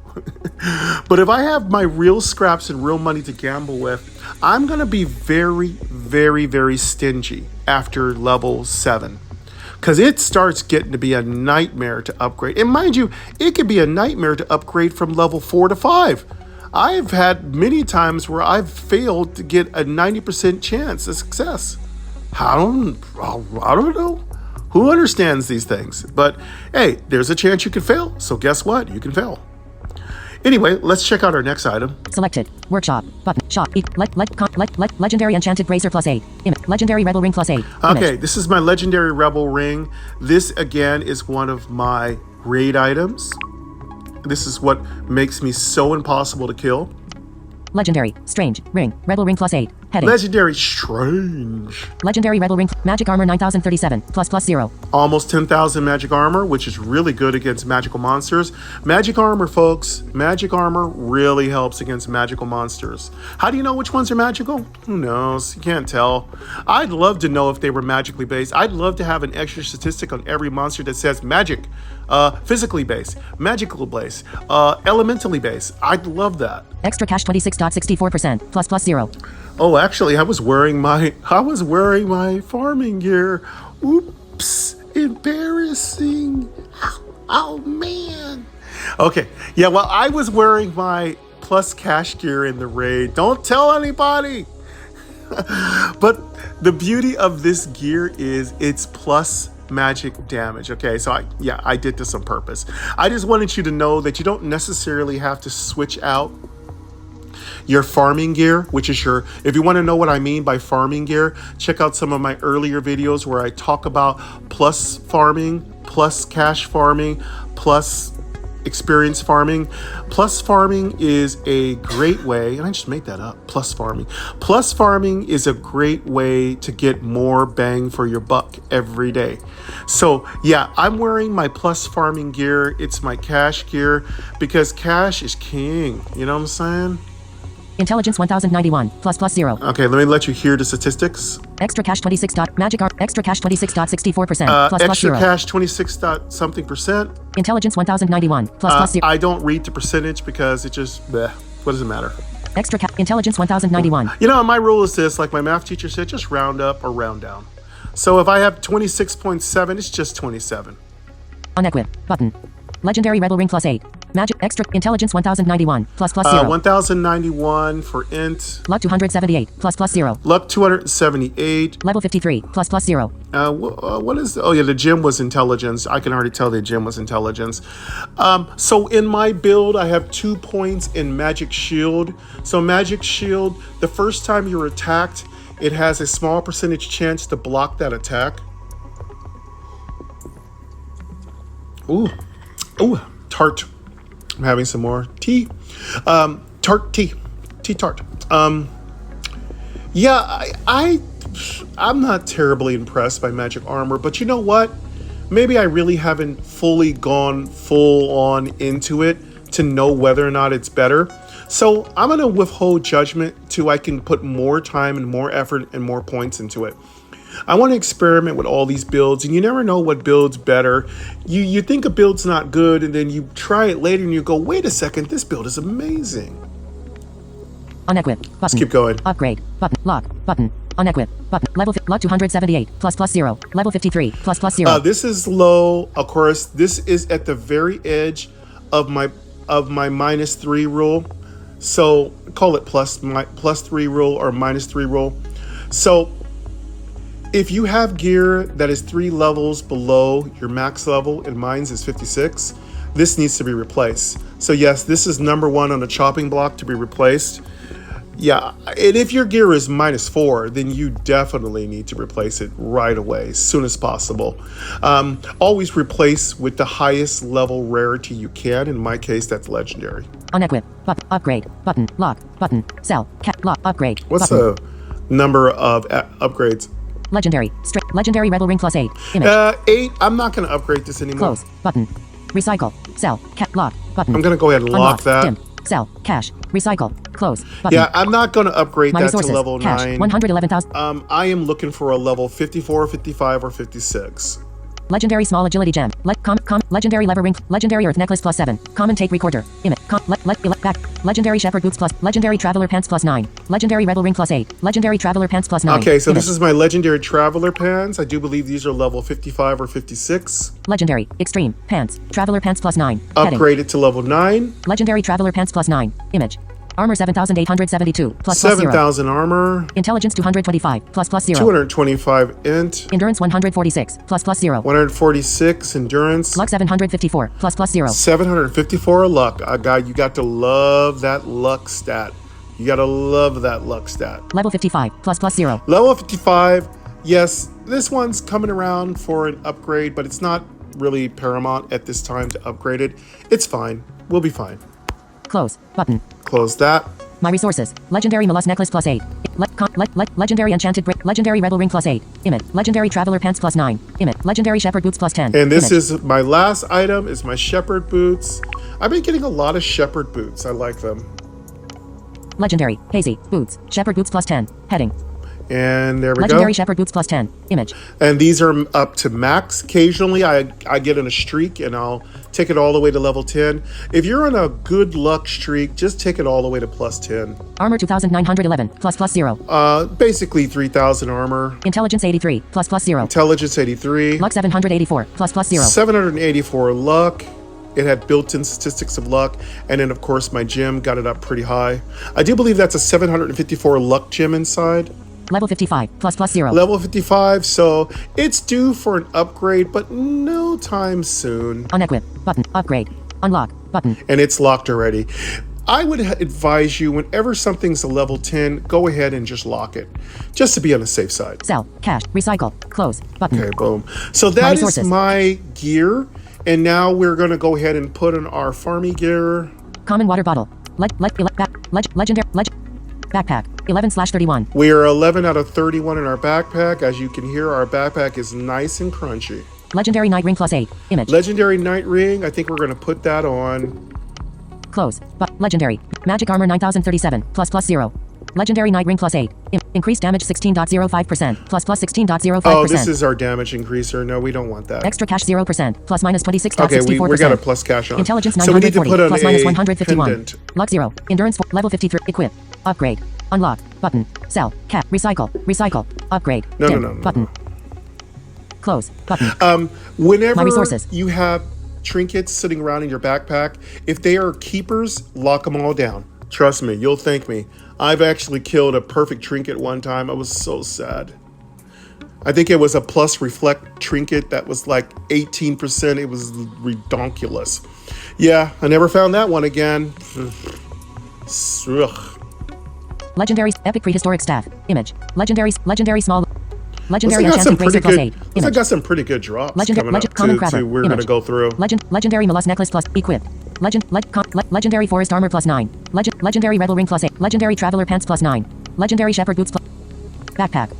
But if I have my real scraps and real money to gamble with, I'm going to be very, very, very stingy after level 7. Because it starts getting to be a nightmare to upgrade. And mind you, it can be a nightmare to upgrade from level 4 to 5. I've had many times where I've failed to get a 90% chance of success. I don't know. Who understands these things? But hey, there's a chance you can fail. So guess what? You can fail. Anyway, let's check out our next item. Selected. Workshop. Button. Shop. Legendary Enchanted Bracer +8. Legendary Rebel Ring +8. Okay, this is my Legendary Rebel Ring. This, again, is one of my raid items. This is what makes me so impossible to kill. Legendary. Strange. Ring. Rebel Ring +8. Heading. Legendary Strange. Legendary Rebel Ring. Magic Armor 9037. ++0. Almost 10,000 magic armor, which is really good against magical monsters. Magic armor, folks. Magic armor really helps against magical monsters. How do you know which ones are magical? Who knows? You can't tell. I'd love to know if they were magically based. I'd love to have an extra statistic on every monster that says magic, physically based, magical based, elementally based. I'd love that. Extra cash 26.64%. ++0. Oh, actually, I was wearing my farming gear. Oops, embarrassing. Oh man. Okay, yeah. Well, I was wearing my plus cash gear in the raid. Don't tell anybody. But the beauty of this gear is it's plus magic damage. Okay, so I did this on purpose. I just wanted you to know that you don't necessarily have to switch out your farming gear, which is if you want to know what I mean by farming gear, check out some of my earlier videos where I talk about plus farming, plus cash farming, plus experience farming. Plus farming is a great way, and I just made that up, plus farming. Plus farming is a great way to get more bang for your buck every day. So yeah, I'm wearing my plus farming gear. It's my cash gear because cash is king. You know what I'm saying? Intelligence 1091. ++0. Okay, let me let you hear the statistics. Extra cash 26. Magic Armor. Extra cash 26.64%. Extra ++0. cash 26 dot something percent. Intelligence 1091. ++0. I don't read the percentage because it just, bleh, what does it matter? Extra Intelligence 1091. You know, my rule is this, like my math teacher said, just round up or round down. So if I have 26.7, it's just 27. Unequip. Button. Legendary Rebel Ring +8. Magic Extra Intelligence 1091. ++0. 1091 for int. Luck 278. ++0. Luck 278. Level 53. ++0. What is? Oh yeah, the gem was intelligence. I can already tell the gem was intelligence. So in my build, I have 2 points in Magic Shield. So Magic Shield, the first time you're attacked, it has a small percentage chance to block that attack. Ooh, tart. I'm having some more tea. Tart tea. Tea tart. Yeah, I'm not terribly impressed by magic armor, but you know what? Maybe I really haven't fully gone full on into it to know whether or not it's better. So I'm going to withhold judgment till I can put more time and more effort and more points into it. I want to experiment with all these builds, and you never know what build's better. You think a build's not good, and then you try it later and you go, wait a second, this build is amazing. Unequip. Button. Let's keep going. Upgrade. Button. Lock. Button. Unequip. Button. Level Luck 278. ++0. Level 53. ++0. This is low. Of course, this is at the very edge of my -3 rule. So call it +3 rule or -3 rule. So if you have gear that is 3 levels below your max level, and mine's is 56, this needs to be replaced. So yes, this is number 1 on the chopping block to be replaced. Yeah, and if your gear is -4, then you definitely need to replace it right away, as soon as possible. Always replace with the highest level rarity you can. In my case, that's legendary. Unequip. Button. Upgrade. Button. Lock. Button. Sell. Lock. Upgrade. What's button. the number of upgrades? Legendary. Legendary Rebel Ring +8. Image. 8. I'm not going to upgrade this anymore. Close. Button. Recycle. Sell. Lock. Button. I'm going to go ahead and lock that. Dim. Sell. Cash. Recycle. Close. Button. Yeah, I'm not going to upgrade My that resources. to level Cash. 9. 111,000. I am looking for a level 54, 55, or 56. Legendary small agility gem. Legendary lever ring. Legendary earth necklace plus 7. Common tape recorder. Image. Back. Legendary shepherd boots plus. Legendary traveler pants plus 9. Legendary rebel ring plus 8. Legendary traveler pants plus 9. Okay, so Image. this is my legendary traveler pants. I do believe these are level 55 or 56. Legendary extreme pants. Traveler pants plus 9. Heading. Upgraded to level 9. Legendary traveler pants plus 9. Image. Armor 7,872 plus 0. 7,000 armor. Intelligence 225 plus 0. 225 int. Endurance 146 plus 0. 146 endurance. Luck 754 plus 0. 754 luck. You got to love that luck stat. You got to love that luck stat. Level 55 plus 0. Level 55. Yes, this one's coming around for an upgrade, but it's not really paramount at this time to upgrade it. It's fine. We'll be fine. Close button. Close that. My resources. Legendary mollusk necklace plus 8. Legendary enchanted brick. Legendary rebel ring plus 8. Image. Legendary traveler pants plus 9. Image. Legendary shepherd boots plus 10. And this Image. is my last item is my shepherd boots. I've been getting a lot of shepherd boots. I like them. Legendary hazy boots. Shepherd boots plus 10. Heading. And there we Legendary go. shepherd boots plus 10. Image. And these are up to max. Occasionally I get in a streak and I'll take it all the way to level 10. If you're on a good luck streak, just take it all the way to plus 10. Armor 2,911 plus 0. Basically 3,000 armor. Intelligence 83 plus 0. Intelligence 83. Luck 784 plus 0. 784 luck. It had built-in statistics of luck. And then, of course, my gem got it up pretty high. I do believe that's a 754 luck gem inside. Level 55 plus 0. Level 55, so it's due for an upgrade, but no time soon. Unequip button. Upgrade. Unlock button. And it's locked already. I would advise you, whenever something's a level 10, go ahead and just lock it, just to be on the safe side. Sell. Cash. Recycle. Close button. Okay, boom. So that is my gear, and now we're going to go ahead and put in our farming gear. Common water bottle. Legendary. Backpack. 11/31. We are 11 out of 31 in our backpack. As you can hear, our backpack is nice and crunchy. Legendary night ring plus 8. Image. Legendary night ring. I think we're going to put that on. Close. Legendary. Magic armor 9,037 plus 0. Legendary night ring plus 8. Increased damage 16.05% plus 16.05%. Oh, this is our damage increaser. No, we don't want that. Extra cash 0% plus minus 26.64%. Okay, we got a plus cash on. Intelligence So we need to 940 put on plus a minus 151. pendant. Luck 0. Endurance 4. Level 53. Equip. Upgrade. Unlock. Button. Sell. Cap. Recycle. Recycle. Upgrade. No, Dim. no, no, no, Button. Close. Button. Whenever My resources. you have trinkets sitting around in your backpack, if they are keepers, lock them all down. Trust me, you'll thank me. I've actually killed a perfect trinket one time. I was so sad. I think it was a plus reflect trinket that was like 18%. It was redonkulous. Yeah, I never found that one again. Ugh. Legendary epic prehistoric staff. Image. Legendary small. Legendary Looks like enchanted bracelet plus 8. I Image. got some pretty good drops coming up common too, crabber. we're going to Image. go through. Legendary mollusk necklace plus equip. Legendary forest armor plus 9. Legendary rebel ring plus 8. Legendary traveler pants plus 9. Legendary shepherd boots plus backpack.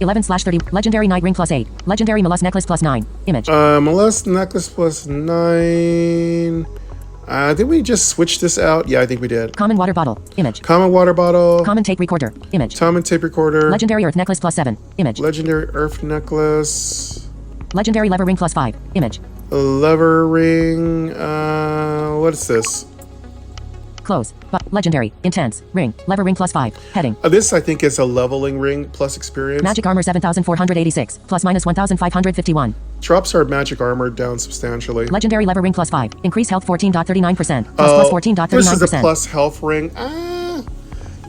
11/30. Legendary night ring plus 8. Legendary mollusk necklace plus 9. Image. Mollusk necklace plus 9. Did we just switch this out? Yeah, I think we did. Common water bottle. Image. Common water bottle. Common tape recorder. Image. Common tape recorder. Legendary earth necklace plus 7. Image. Legendary earth necklace. Legendary lever ring plus 5. Image. Lever ring. What is this? Close. Legendary. Intense. Ring. Lever ring plus 5. Heading. This, I think, is a leveling ring plus experience. Magic armor 7,486 plus minus 1,551. Drops our magic armor down substantially. Legendary lever ring plus 5. Increased health 14.39%. Plus 14.39%. This is a plus health ring.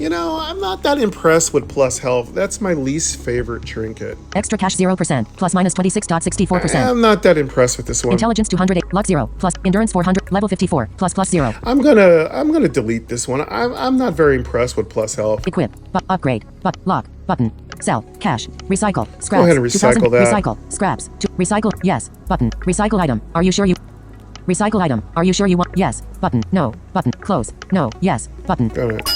I'm not that impressed with plus health. That's my least favorite trinket. Extra cash 0%. Plus minus 26.64%. I'm not that impressed with this one. Intelligence 208. Luck 0. Plus endurance 400. Level 54. Plus 0. I'm gonna delete this one. I'm not very impressed with plus health. Equip. Upgrade. Lock. Button. Sell. Cash. Recycle. Scraps. Go ahead and recycle that. Recycle. Scraps. Recycle. Yes. Button. Recycle item. Are you sure you... Recycle item. Are you sure you want... Yes. Button. No. Button. Close. No. Yes. Button. Got it.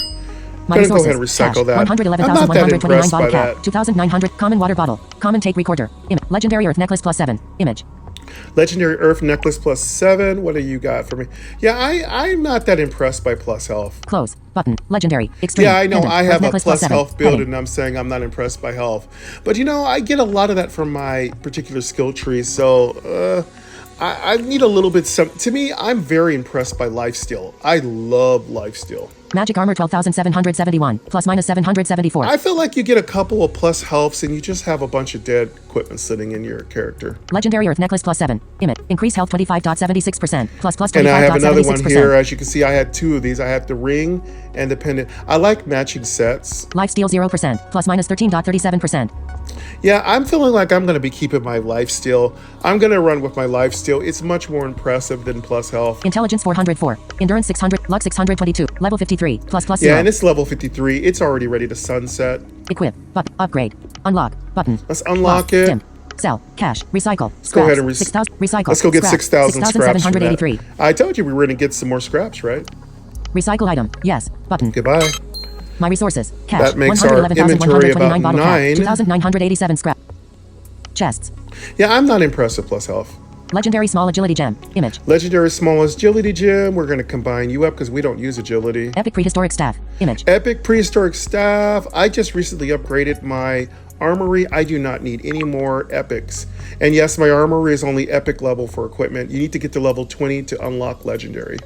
My Go resources. ahead and recycle Cash. that. 111,129 bottle by cap. that. 2,900. Common water bottle. Common tape recorder. Image. Legendary earth necklace plus 7. Image. Legendary Earth necklace plus 7. What do you got for me? Yeah, I'm not that impressed by plus health. Close. Button. Legendary. Extreme. Yeah, I know Pendant. I Earth have a necklace plus 7. health build, Heading. and I'm saying I'm not impressed by health. But you know, I get a lot of that from my particular skill tree, so I need a little bit. To me, I'm very impressed by lifesteal. I love lifesteal. Magic armor 12,771. Plus minus 774. I feel like you get a couple of plus healths, and you just have a bunch of dead equipment sitting in your character. Legendary Earth necklace plus 7. Image. Increase health 25.76%. Plus 25.76%. And I have another one here. As you can see, I had 2 of these. I have the ring and the pendant. I like matching sets. Lifesteal 0%. Plus minus 13.37%. Yeah, I'm feeling like I'm going to be keeping my lifesteal. I'm going to run with my lifesteal. It's much more impressive than plus health. Intelligence 404. Endurance 600. Luck 622. Level 53. Plus 0. Yeah, and it's level 53. It's already ready to sunset. Equip. Button. Upgrade. Unlock. Button. Let's unlock Lock. it. Dim. Sell. Cash. Recycle. Let's go ahead and 6,000. Recycle. Let's go get 6,000 scraps from 6,783. that. I told you we were going to get some more scraps, right? Recycle item. Yes. Button. Goodbye. My resources. Cash. That makes our inventory about 111,129 bottle cap. 9. 2,987 scrap. Chests. Yeah, I'm not impressed with plus health. Legendary small agility gem. Image. Legendary small agility gem. We're going to combine you up because we don't use agility. Epic prehistoric staff. Image. Epic prehistoric staff. I just recently upgraded my armory. I do not need any more epics. And yes, my armory is only epic level for equipment. You need to get to level 20 to unlock legendary.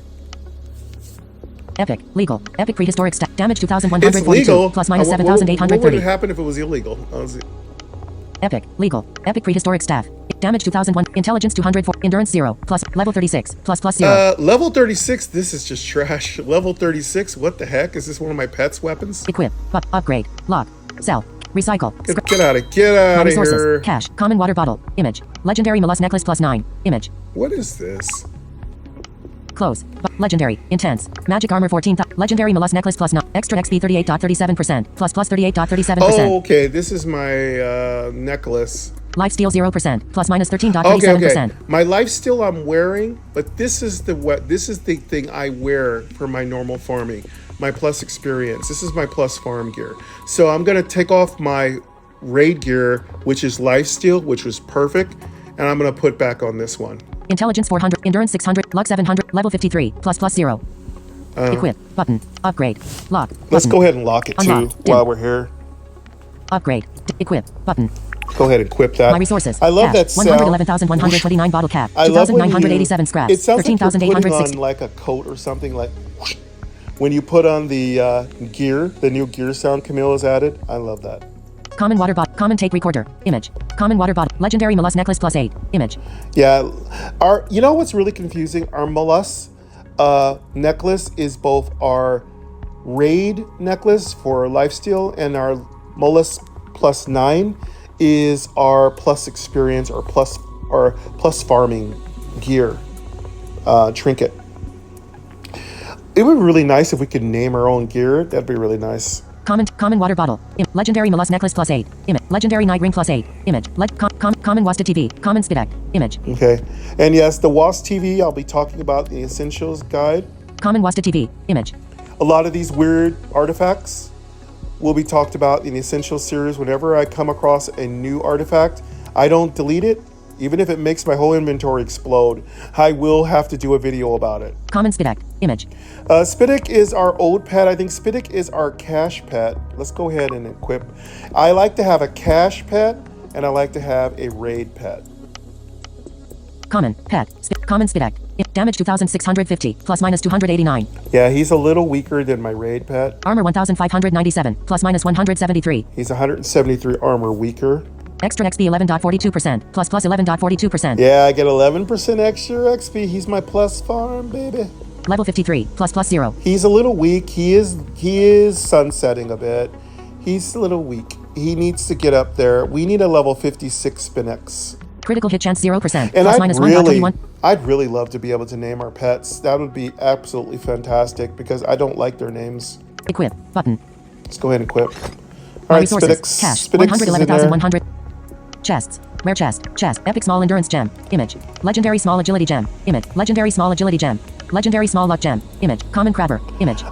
Epic. Legal. Epic prehistoric staff. Damage It's 2,142. legal. Plus minus What would 7,830. happen if it was illegal? Epic. Legal. Epic prehistoric staff. Damage 2001. Intelligence 204. Endurance 0. Plus level 36. Plus 0. Level 36. This is just trash. Level 36. What the heck? Is this one of my pets' weapons? Equip. Upgrade. Lock. Sell. Recycle. Get out of here. Resources. Cash. Common water bottle. Image. Legendary mollusk necklace plus 9. Image. What is this? Close. Legendary. Intense. Magic armor 14. Legendary mollusk necklace plus 9. Extra XP 38.37%. Plus 38.37%. Oh, okay. This is my necklace. Lifesteal 0%. Plus minus 13.37%. Okay. My lifesteal I'm wearing, but this is the thing I wear for my normal farming. My plus experience. This is my plus farm gear. So I'm gonna take off my raid gear, which is lifesteal, which was perfect, and I'm gonna put back on this one. Intelligence 400. Endurance 600. Luck 700. Level 53. Plus 0. Equip. Button. Upgrade. Lock. Let's Button. go ahead and lock it Unlock. too Dim. while we're here. Upgrade. Equip. Button. Go ahead and equip that. My resources. I love Cash. that sound. 111,129 bottle cap. I love when 2,987 scraps. It sounds like you're putting 13,806. on like a coat or something, like whoosh. When you put on the gear, the new gear sound Camille has added. I love that. Common water bottle. Common tape recorder. Image. Common water bottle. Legendary mollusk necklace plus 8. Image. Yeah, you know what's really confusing? Our mollusk necklace is both our raid necklace for lifesteal, and our mollusk plus 9 is our plus experience or plus farming gear trinket. It would be really nice if we could name our own gear. That'd be really nice. Common water bottle. Legendary mollusk necklace plus 8. Image. Legendary night ring plus 8. Image. Common Wasta TV. Common Spidak. Image. Okay. And yes, the WASP TV, I'll be talking about the Essentials Guide. Common Wasta TV. Image. A lot of these weird artifacts will be talked about in the Essentials series. Whenever I come across a new artifact, I don't delete it. Even if it makes my whole inventory explode, I will have to do a video about it. Common Spidak. Image. Spidik is our old pet. I think Spidik is our cash pet. Let's go ahead and equip. I like to have a cash pet, and I like to have a raid pet. Common. Pet. Common Spidak. Damage 2,650. Plus minus 289. Yeah, he's a little weaker than my raid pet. Armor 1,597. Plus minus 173. He's 173 armor weaker. Extra XP 11.42%. Plus 11.42%. Yeah, I get 11% extra XP. He's my plus farm, baby. Level 53. Plus 0. He's a little weak. He is sunsetting a bit. He's a little weak. He needs to get up there. We need a level 56 Spinex. Critical hit chance 0%. And Plus minus 1.21. I'd really love to be able to name our pets. That would be absolutely fantastic because I don't like their names. Equip. Button. Let's go ahead and equip. All My right, resources. Spinex. Cash. Spinex is in there. 111,100. Chests. Rare chest. Chest. Epic small endurance gem. Image. Legendary small agility gem. Image. Legendary small agility gem. Legendary small luck gem. Image. Common crabber. Image.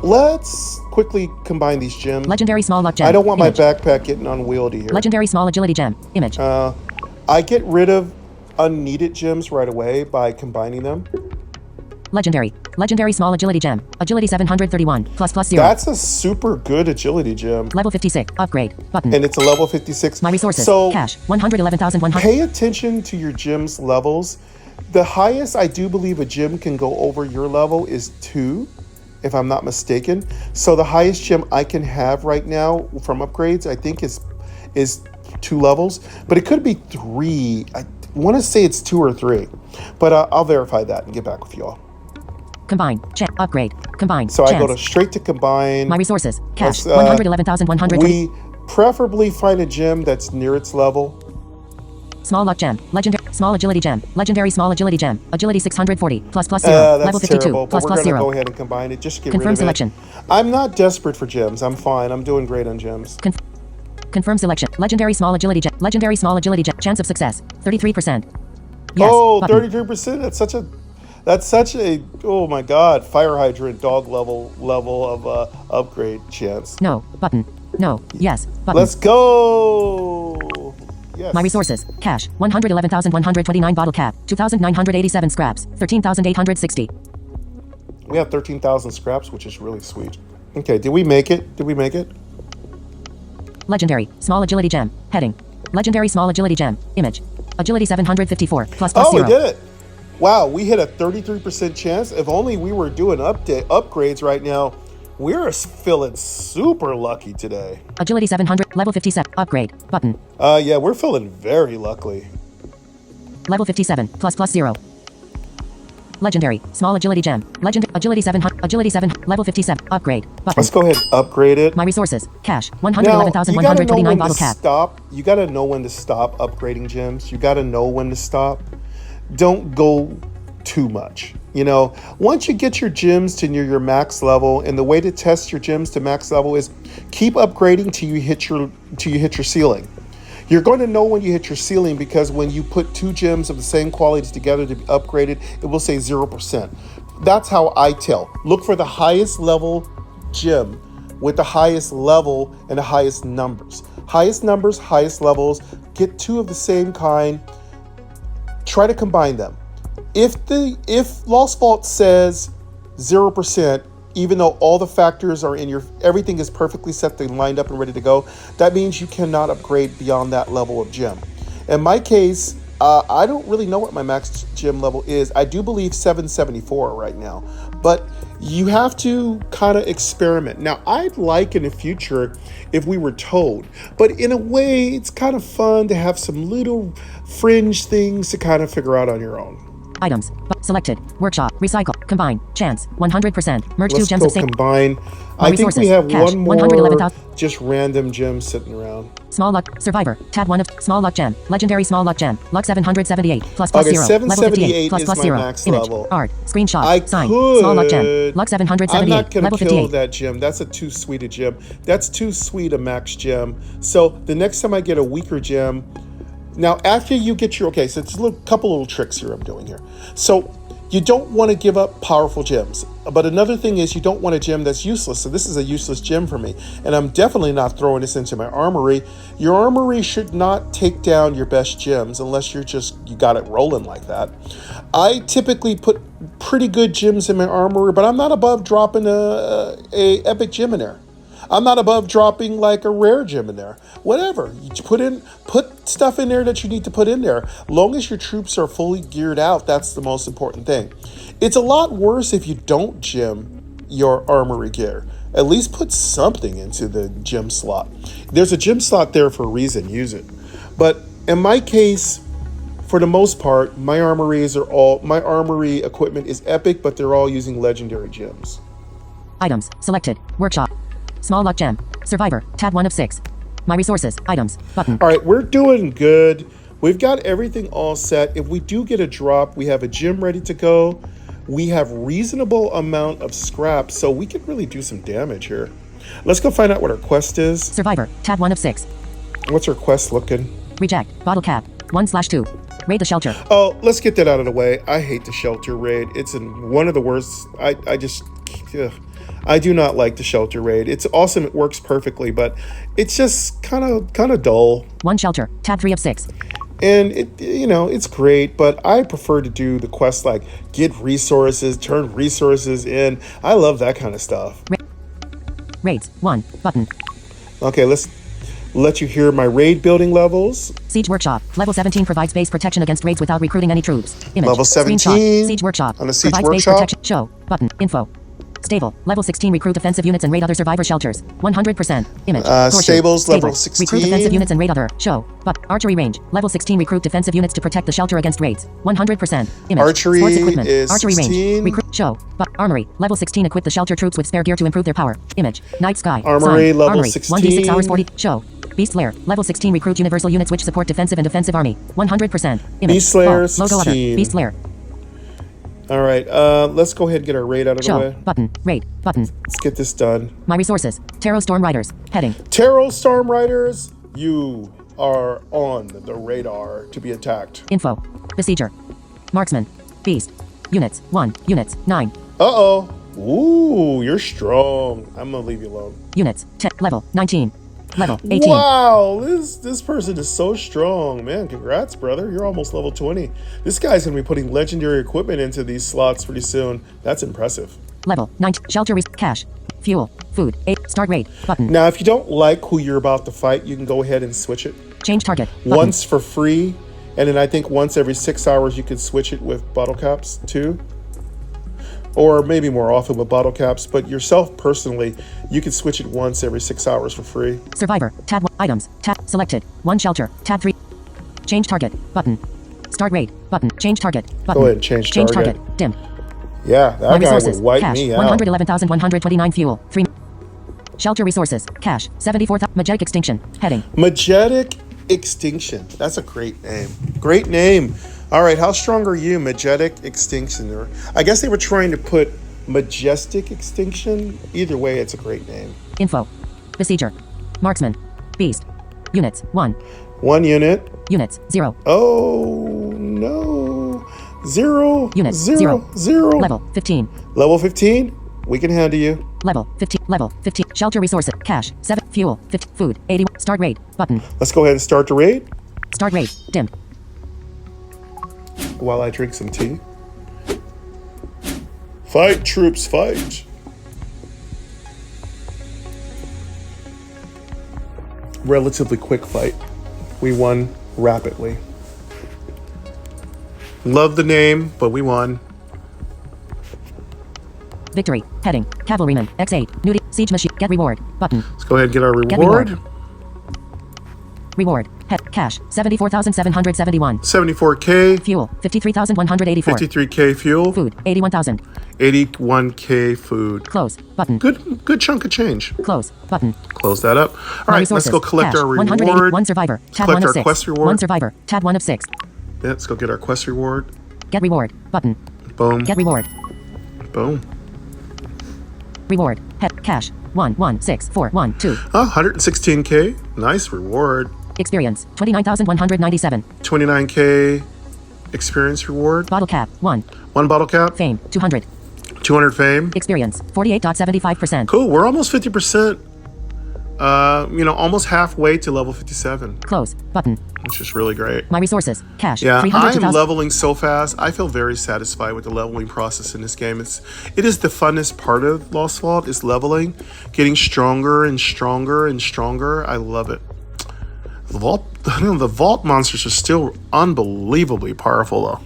Let's quickly combine these gems. Legendary small luck gem. I don't want Image. my backpack getting unwieldy here. Legendary small agility gem. Image. I get rid of unneeded gems right away by combining them. Legendary. Legendary small agility gem. Agility 731. Plus plus 0. That's a super good agility gem. Level 56. Upgrade. Button. And it's a level 56. My resources. So Cash. 111,100. pay attention to your gem's levels. The highest I do believe a gem can go over your level is 2, if I'm not mistaken. So the highest gem I can have right now from upgrades, I think is 2 levels, but it could be 3. I want to say it's 2 or 3, but I'll verify that and get back with you all. Combine. Check. Upgrade. Combine. So Chance. I go to straight to combine. My resources. Cash. Let's, 111,120. We preferably find a gem that's near its level. Small luck gem. Legendary. Small agility gem. Legendary small agility gem. Agility 640. Plus plus 0. That's Level 52. terrible, Plus but plus we're going 0. to go ahead and combine it. Just get Confirm rid of selection. it. I'm not desperate for gems. I'm fine. I'm doing great on gems. Confirm selection. Legendary small agility gem. Legendary small agility gem. Chance of success. 33%. Yes. Oh, Button. 33%. That's such a oh my god, fire hydrant dog level of upgrade chance. No. Button. No. Yes. Button. Let's go. Yes. My resources. Cash. 111,129 bottle cap. 2,987 scraps. 13,860. We have 13,000 scraps, which is really sweet. Okay, did we make it? Legendary. Small agility gem. Heading. Legendary small agility gem. Image. Agility 754. Plus plus 0. We did it. Wow, we hit a 33% chance. If only we were doing upgrades right now. We're feeling super lucky today. Agility 700. Level 57. Upgrade. Button. Yeah, we're feeling very lucky. Level 57. Plus plus 0. Legendary. Small agility gem. Agility 700. Agility 7. Level 57. Upgrade. Button. Let's go ahead and upgrade it. My resources. Cash. Now, you gotta know 111,129 when bottle to cap. stop. You gotta know when to stop upgrading gems. You gotta know when to stop. Don't go too much. Once you get your gems to near your max level, and the way to test your gems to max level is keep upgrading till you hit your ceiling. You're going to know when you hit your ceiling because when you put 2 gems of the same quality together to be upgraded, it will say 0%. That's how I tell. Look for the highest level gem with the highest level and the highest numbers. Highest numbers, highest levels. Get 2 of the same kind. Try to combine them. If Lost Vault says 0%, even though all the factors are everything is perfectly set and lined up and ready to go, that means you cannot upgrade beyond that level of gem. In my case, I don't really know what my max gem level is. I do believe 774 right now, but you have to kind of experiment. Now, I'd like in the future if we were told, but in a way, it's kind of fun to have some little fringe things to kind of figure out on your own. Items. Selected. Workshop. Recycle. Combine. Chance. 100%. Merge 2 Let's gems go of same. combine. My I think we resources. have Cash. one more 111,000. just random gem sitting around. Small luck. Survivor. Tab 1 of small luck gem. Legendary small luck gem. Luck 778. Plus plus Okay, 0. Level 58. 778 Plus is plus my 0. max Image. level. Art. Screenshot. I Sign. could. Small luck gem. Luck I'm 778. not going Level to kill 58. that gem. That's a too sweet a gem. That's too sweet a max gem. So the next time I get a weaker gem, now after you get your, okay, so it's a couple little tricks here I'm doing here. So you don't want to give up powerful gems. But another thing is you don't want a gem that's useless. So this is a useless gem for me. And I'm definitely not throwing this into my armory. Your armory should not take down your best gems unless you got it rolling like that. I typically put pretty good gems in my armory, but I'm not above dropping a epic gem in there. I'm not above dropping like a rare gem in there. Whatever. You put stuff in there that you need to put in there. Long as your troops are fully geared out, that's the most important thing. It's a lot worse if you don't gem your armory gear. At least put something into the gem slot. There's a gem slot there for a reason. Use it. But in my case, for the most part, my armory equipment is epic, but they're all using legendary gems. Items. Selected. Workshop. Small luck gem. Survivor. Tab 1 of 6. My resources. Items. Button. All right, we're doing good. We've got everything all set. If we do get a drop, we have a gem ready to go. We have reasonable amount of scrap, so we can really do some damage here. Let's go find out what our quest is. Survivor. Tab 1 of 6. What's our quest looking? Reject. Bottle cap. 1/2. Raid the shelter. Oh, let's get that out of the way. I hate the shelter raid. It's in one of the worst. I do not like the shelter raid. It's awesome. It works perfectly, but it's just kind of dull. 1 shelter. Tab 3 of 6. And it's great, but I prefer to do the quest like get resources, turn resources in. I love that kind of stuff. Raids. 1. Button. Okay, let's let you hear my raid building levels. Siege Workshop. Level 17 provides base protection against raids without recruiting any troops. Image. Level 17. Screenshot. Siege Workshop. On the Siege provides base Workshop. protection. Show. Button. Info. Stable. Level 16 recruit defensive units and raid other survivor shelters. 100%. Image. Torture. Stables. Level Stable. 16. Recruit defensive units and raid other. Show. But archery range. Level 16 recruit defensive units to protect the shelter against raids. 100%. Image. Archery Sports equipment. is Archery 16. range. Recruit. Show. But armory. Level 16 equip the shelter troops with spare gear to improve their power. Image. Night sky. Armory, Sign. level Armory. 16. 1d6 hours 40. Show. Beast Slayer. Level 16 recruit universal units which support defensive and defensive army. 100%. Image. Beast Slayer, Logo other. 16. Beast Slayer. All right, let's go ahead and get our raid out of the Show. way. Button. Raid. Button. Let's get this done. My resources. Tarot Storm Riders. Heading. Tarot Storm Riders, you are on the radar to be attacked. Info. Besieger. Marksman. Beast. Units. 1. Units. 9. Uh-oh. Ooh, you're strong. I'm gonna leave you alone. Units. 10. Level. 19. Level. 18. Wow, this person is so strong. Man, congrats, brother. You're almost level 20. This guy's gonna be putting legendary equipment into these slots pretty soon. That's impressive. Level. 19. Shelter. Cash. Fuel. Food. 8. Start raid. Button. Now, if you don't like who you're about to fight, you can go ahead and switch it. Change target. Button. Once for free, and then I think once every 6 hours you can switch it with bottle caps too. Or maybe more often with bottle caps, but yourself personally, you can switch it once every 6 hours for free. Survivor. Tab 1. Items. Tab. Selected. 1 shelter. Tab 3. Change target. Button. Start raid. Button. Change target. Button. Go ahead and change target. Dim. Yeah, that My guy resources. would wipe Cash. me out. 111,129 fuel. 3. Shelter resources. Cash. 74,000. Majestic extinction. Heading. Majestic Extinction. That's a great name. Great name. All right, how strong are you, Majestic Extinction? Or I guess they were trying to put Majestic Extinction. Either way, it's a great name. Info. Besieger. Marksman. Beast. Units. 1. 1 unit. Units. 0. Oh, no. 0. Units. 0. 0. Level. 15. Level 15. We can handle you. Level 15. Level 15. Shelter resources. Cash. 7. Fuel. 50. Food. 81. Start raid. Button. Let's go ahead and start the raid Start raid. Dim. while I drink some tea. Fight, troops, fight. Relatively quick fight. We won rapidly. Love the name, but we won. Victory. Heading. Cavalryman. X8. Nudie. Siege machine. Get reward. Button. Let's go ahead and get our Get reward. Reward. Head. Cash. 74,771. 74K, Fuel. 53,184. 53K fuel, Food. 81,000. 81K food. Close. Button. Good chunk of change. Close. Button. Close that up. All My right, let's resources. go collect Cash. our 180. reward. 1 survivor. Tab collect 1 of our 6. quest reward. 1 survivor. Tab 1 of 6. Yeah, let's go get our quest reward. Get reward. Button. Boom. Get reward. Boom. Reward. Head. Cash. 11641 116K. Nice reward. Experience. 29,197. 29K experience reward. Bottle cap. 1. 1 bottle cap. Fame. 200. 200 fame. Experience. 48.75%. Cool. We're almost 50%. Almost halfway to level 57, Close. Button. which is really great. My resources. Cash. Yeah, 300 I'm 2,000. leveling so fast. I feel very satisfied with the leveling process in this game. It is the funnest part of Lost Vault is leveling, getting stronger and stronger and stronger. I love it. The vault monsters are still unbelievably powerful though.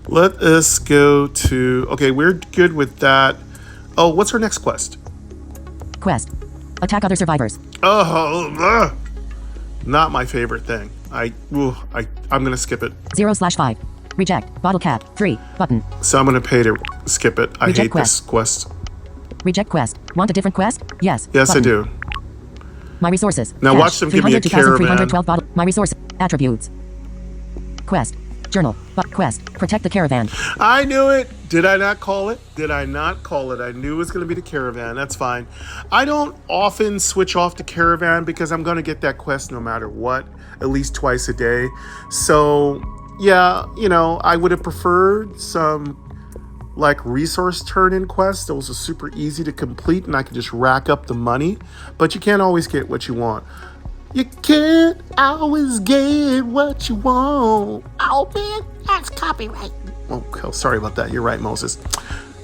Let us go to, okay, we're good with that. Oh, what's our next quest? Quest. Attack other survivors. Oh, not my favorite thing. I'm gonna skip it. 0/5. Reject. Bottle cap. 3. Button. So I'm gonna pay to skip it. I Reject hate this quest. Reject quest. Want a different quest? Yes. Yes, Button. I do. My resources. Now Cash. watch them give me a 302,312 bottle. My resources. Attributes. Quest. Journal. Quest. Protect the caravan. I knew it. Did I not call it? Did I not call it? I knew it was going to be the caravan. That's fine. I don't often switch off the caravan because I'm going to get that quest no matter what, at least twice a day. So, yeah, I would have preferred some like resource turn-in quests. Those are super easy to complete and I could just rack up the money. But you can't always get what you want. You can't always get what you want. Oh man, that's copyright. Oh, sorry about that. You're right, Moses.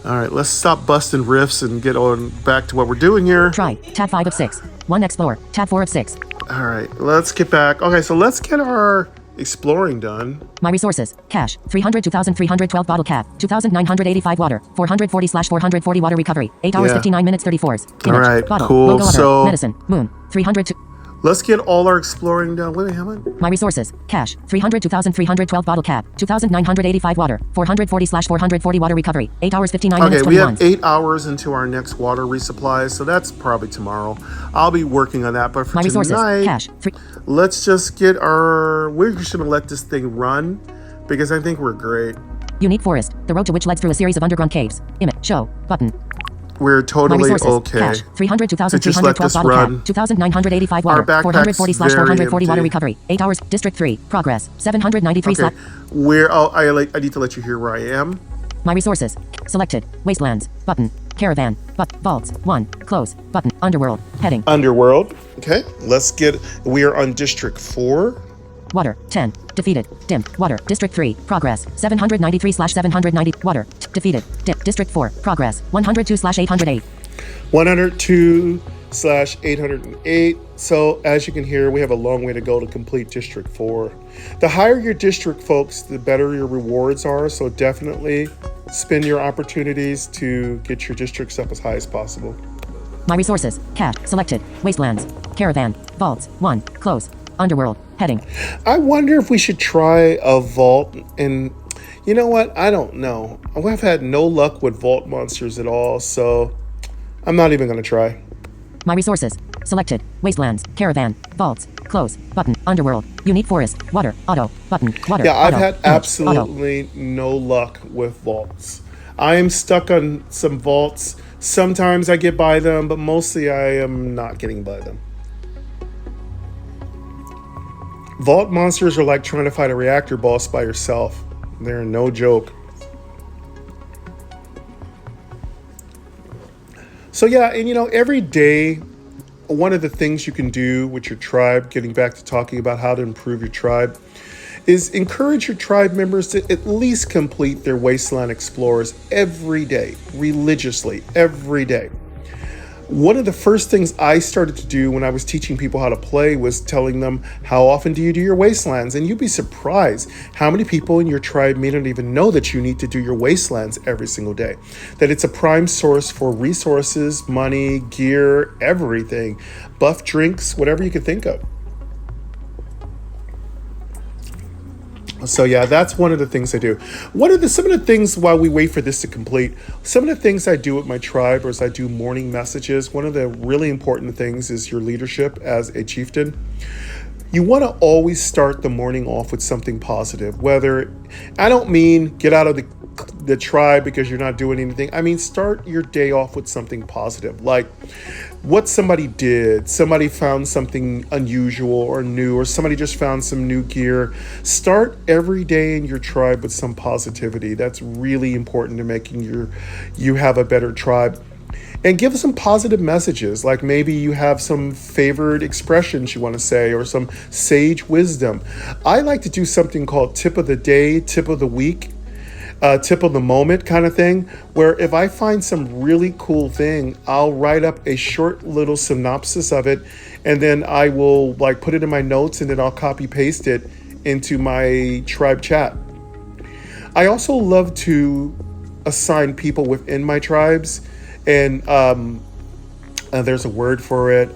All right, let's stop busting riffs and get on back to what we're doing here. Try. Tab 5 of 6. 1 Explore. Tab 4 of 6. All right, let's get back. Okay, so let's get our exploring done. My resources. Cash. 300, 2,312 bottle cap. 2,985 water. 440/440 water recovery. 8 hours, Yeah. 59 minutes, 34s. All right, Bottle. cool. Logo other. So- Medicine. Moon. 300 to... Let's get all our exploring done. Wait a minute, how much? My resources. Cash. 300, 2,312 bottle cap. 2,985 water. 440/440 water recovery. 8 hours, 59 Okay, minutes, we 21s. have 8 hours into our next water resupply, so that's probably tomorrow. I'll be working on that, but for My resources. tonight, Cash. let's just get our... We're just going to let this thing run because I think we're great. Unique forest. The road to which led through a series of underground caves. Image. Show. Button. We're My totally resources. okay. Cash. 300, To just let 2,312 this bottle run. cap. 2,985 Our water. backpack's 440/440 water very recovery. 8 hours. District 3. Progress. 793 Okay, I need to let you hear where I am. My resources. Selected. Wastelands. Button. Caravan. Vaults. 1. Close. Button. Underworld. Heading. Underworld. Okay, we are on District 4. Water. 10. Defeated. Dim. Water. District 3. Progress. 793/790. Water. Defeated. Dim. District 4. Progress. 102/808. 102/808. So as you can hear, we have a long way to go to complete District 4. The higher your district, folks, the better your rewards are. So definitely spend your opportunities to get your districts up as high as possible. My resources. Cash. Selected. Wastelands. Caravan. Vaults. 1. Close. Underworld. Heading. I wonder if we should try a vault, and you know what? I don't know. I've had no luck with vault monsters at all, so I'm not even going to try. My resources. Selected. Wastelands. Caravan. Vaults. Close. Button. Underworld. Unique forest. Water. Auto. Button. Water. Yeah, I've auto, had image, auto. absolutely no luck with vaults. I am stuck on some vaults. Sometimes I get by them, but mostly I am not getting by them. Vault monsters are like trying to fight a reactor boss by yourself. They're no joke. So yeah, and every day, one of the things you can do with your tribe, getting back to talking about how to improve your tribe, is encourage your tribe members to at least complete their Wasteland Explorers every day, religiously, every day. One of the first things I started to do when I was teaching people how to play was telling them, how often do you do your wastelands? And you'd be surprised how many people in your tribe may not even know that you need to do your wastelands every single day. That it's a prime source for resources, money, gear, everything, buff drinks, whatever you could think of. So yeah, that's one of the things I do. Some of the things while we wait for this to complete, some of the things I do with my tribe is I do morning messages. One of the really important things is your leadership as a chieftain. You want to always start the morning off with something positive. I don't mean get out of the tribe because you're not doing anything. I mean, start your day off with something positive, like what somebody did. Somebody found something unusual or new, or somebody just found some new gear. Start every day in your tribe with some positivity. That's really important to making you have a better tribe. And give some positive messages, like maybe you have some favored expressions you want to say or some sage wisdom. I like to do something called tip of the day, tip of the week, tip of the moment kind of thing, where if I find some really cool thing, I'll write up a short little synopsis of it, and then I will put it in my notes, and then I'll copy paste it into my tribe chat. I also love to assign people within my tribes, and there's a word for it,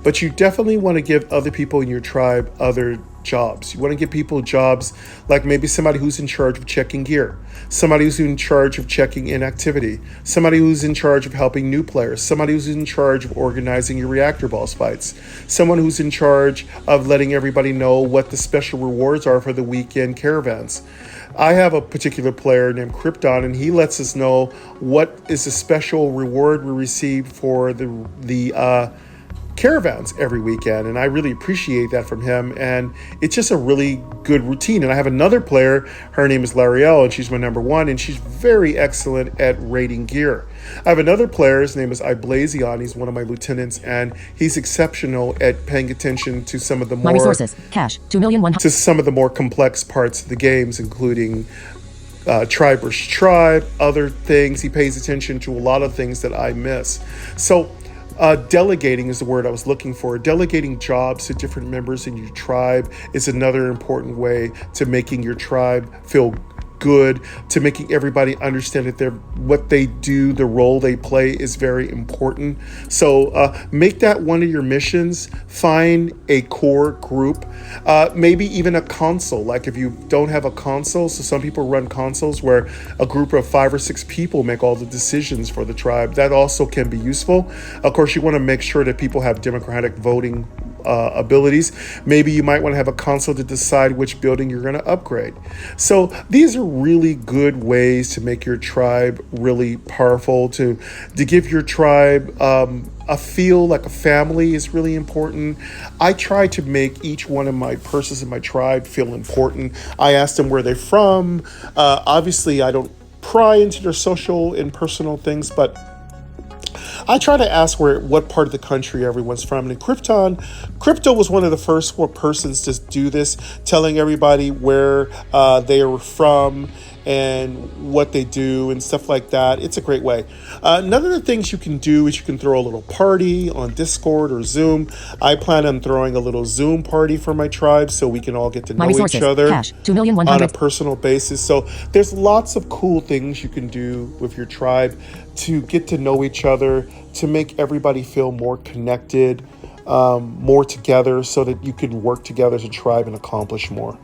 but you definitely want to give other people in your tribe other jobs. You want to give people jobs like maybe somebody who's in charge of checking gear, somebody who's in charge of checking inactivity, somebody who's in charge of helping new players, somebody who's in charge of organizing your reactor boss fights, someone who's in charge of letting everybody know what the special rewards are for the weekend caravans. I have a particular player named Krypton, and he lets us know what is a special reward we receive for the caravans every weekend, and I really appreciate that from him, and it's just a really good routine. And I have another player, her name is Lariel, and she's my number one, and she's very excellent at raiding gear. I have another player, his name is Iblazion, he's one of my lieutenants, and he's exceptional at paying attention to some of the My more resources. Cash. 2,100,000. to some of the more complex parts of the games, including tribe versus tribe, other things. He pays attention to a lot of things that I miss. So delegating is the word I was looking for. Delegating jobs to different members in your tribe is another important way to making your tribe feel good, to making everybody understand that what they do, the role they play is very important. So make that one of your missions. Find a core group, maybe even a console. Like if you don't have a console, so some people run consoles where a group of 5 or 6 people make all the decisions for the tribe. That also can be useful. Of course, you want to make sure that people have democratic voting abilities. Maybe you might want to have a console to decide which building you're going to upgrade. So these are really good ways to make your tribe really powerful, to give your tribe a feel like a family is really important. I try to make each one of my persons in my tribe feel important. I ask them where they're from. Obviously, I don't pry into their social and personal things, but I try to ask what part of the country everyone's from. And in Crypto was one of the first persons to do this, telling everybody where they are from and what they do and stuff like that. It's a great way. None of the things you can do is you can throw a little party on Discord or Zoom. I plan on throwing a little Zoom party for my tribe so we can all get to know each other Cash. 2,100,000. on a personal basis. So there's lots of cool things you can do with your tribe to get to know each other, to make everybody feel more connected, more together, so that you can work together as a tribe and accomplish more.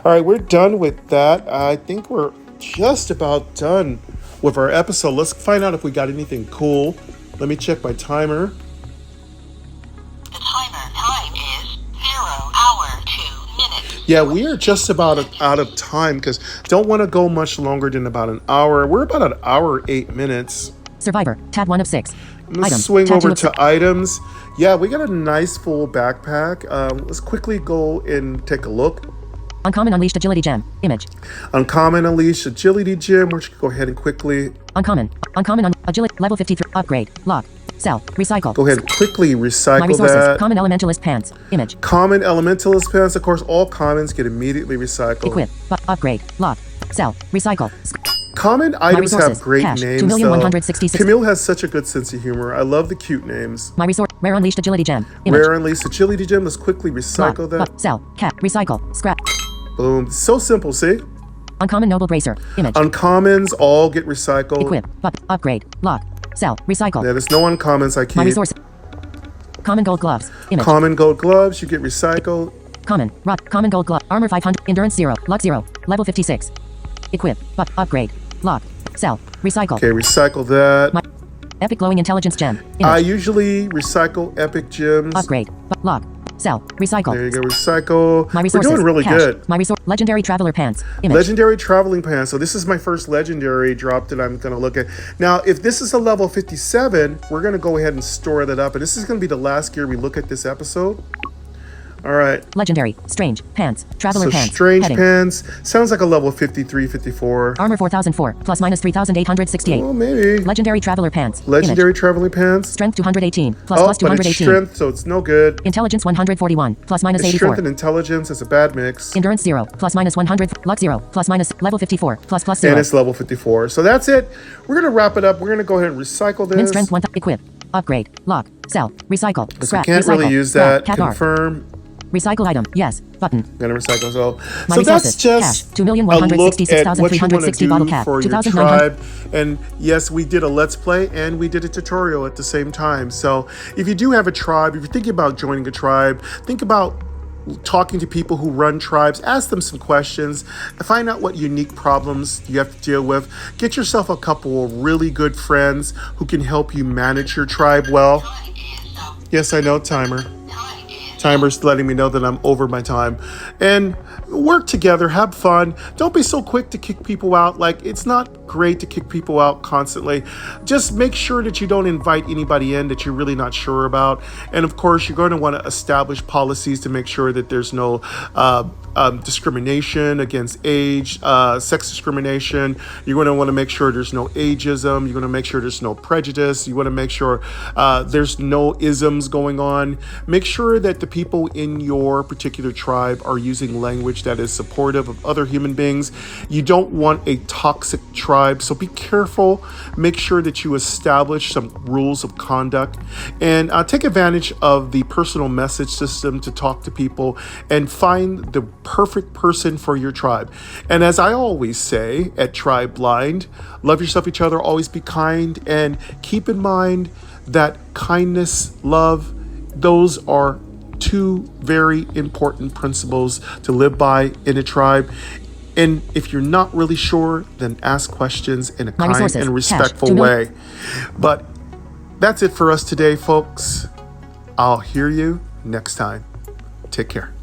All right, we're done with that. I think we're just about done with our episode. Let's find out if we got anything cool. Let me check my timer. The timer time is 0 hour 2 minutes. Yeah, we are just about out of time because don't want to go much longer than about an hour. We're about an hour 8 minutes. Survivor. Tab 1 of 6. I'm gonna Item. swing Tab 2 over of to 6. items. Yeah, we got a nice full backpack. Let's quickly go and take a look. Uncommon Unleashed Agility Gem. Image. Uncommon Unleash Agility Gem. We're just gonna go ahead and quickly Uncommon. Agility. Level 53. Upgrade. Lock. Sell. Recycle. go ahead and quickly My recycle resources. that. Common Elementalist Pants. Image. Common Elementalist Pants. Of course, all commons get immediately recycled. Equip. Upgrade. Lock. Sell. Recycle. Common items resources. have great Cash. names. 2,166,000. Camille has such a good sense of humor. I love the cute names. My resource. Rare Unleashed Agility Gem. Image. Rare Unleashed Agility Gem. Let's quickly recycle Lock. that. Up. Sell. Cap. Recycle. Scrap. Boom. So simple, see? Uncommon Noble Bracer. Image. Uncommons all get recycled. Equip. Upgrade. Lock. Sell. Recycle. Yeah, there's no uncommons I My keep. resource. Common Gold Gloves. Image. Common gold gloves, you get recycled. Common. Rock. Common Gold Glove. Armor 500. Endurance 0. Luck 0. Level 56. Equip. Upgrade. Lock. Sell. Recycle. Okay, recycle that. My Epic Glowing Intelligence Gem. Image. I usually recycle epic gems. Upgrade. Lock. Sell. Recycle. There you go, recycle. My We're resources. doing really Cash. good. My resource. Legendary Traveler Pants. Image. Legendary Traveling Pants. So this is my first legendary drop that I'm going to look at. Now, if this is a level 57, we're going to go ahead and store that up. And this is going to be the last gear we look at this episode. All right. Legendary. Strange. Pants. Traveler So Pants. strange Heading. pants. Sounds like a level 53, 54. Armor 4004. Plus minus 3868. Oh, maybe. Legendary Traveler Pants. Legendary Image. Traveling Pants. Strength 218. Plus Oh, plus but it's 218. strength, so it's no good. Intelligence 141. Plus minus It's 84. strength and intelligence. It's a bad mix. Endurance 0. Plus minus 100. Luck 0. Plus minus level 54. Plus plus And 0. it's level 54. So that's it. We're going to wrap it up. We're going to go ahead and recycle Min this. strength 1. Equip. Upgrade. Lock. Sell. Recycle. Because we Scrap. can't Recycle. really use Scrap. that. Cat R. Confirm. Recycle item. Yes. Button. I'm going to recycle. So My that's resources. just Cash. a look at what you want to 2,166,360 do bottle cap. for your 2,900. tribe. And yes, we did a Let's Play and we did a tutorial at the same time. So if you do have a tribe, if you're thinking about joining a tribe, think about talking to people who run tribes, ask them some questions, find out what unique problems you have to deal with. Get yourself a couple of really good friends who can help you manage your tribe well. Yes, I know, timer. timers letting me know that I'm over my time. And work together, have fun. Don't be so quick to kick people out. Like, it's not great to kick people out constantly. Just make sure that you don't invite anybody in that you're really not sure about. And of course, you're going to want to establish policies to make sure that there's no discrimination against age, sex discrimination. You're going to want to make sure there's no ageism. You're going to make sure there's no prejudice. You want to make sure there's no isms going on. Make sure that the people in your particular tribe are using language that is supportive of other human beings. You don't want a toxic tribe, so be careful. Make sure that you establish some rules of conduct, and take advantage of the personal message system to talk to people and find the perfect person for your tribe. And as I always say at Tribe Blind, love yourself, each other, always be kind, and keep in mind that kindness, love, those are two very important principles to live by in a tribe. And if you're not really sure, then ask questions in a kind and respectful way. But that's it for us today, folks. I'll hear you next time. Take care.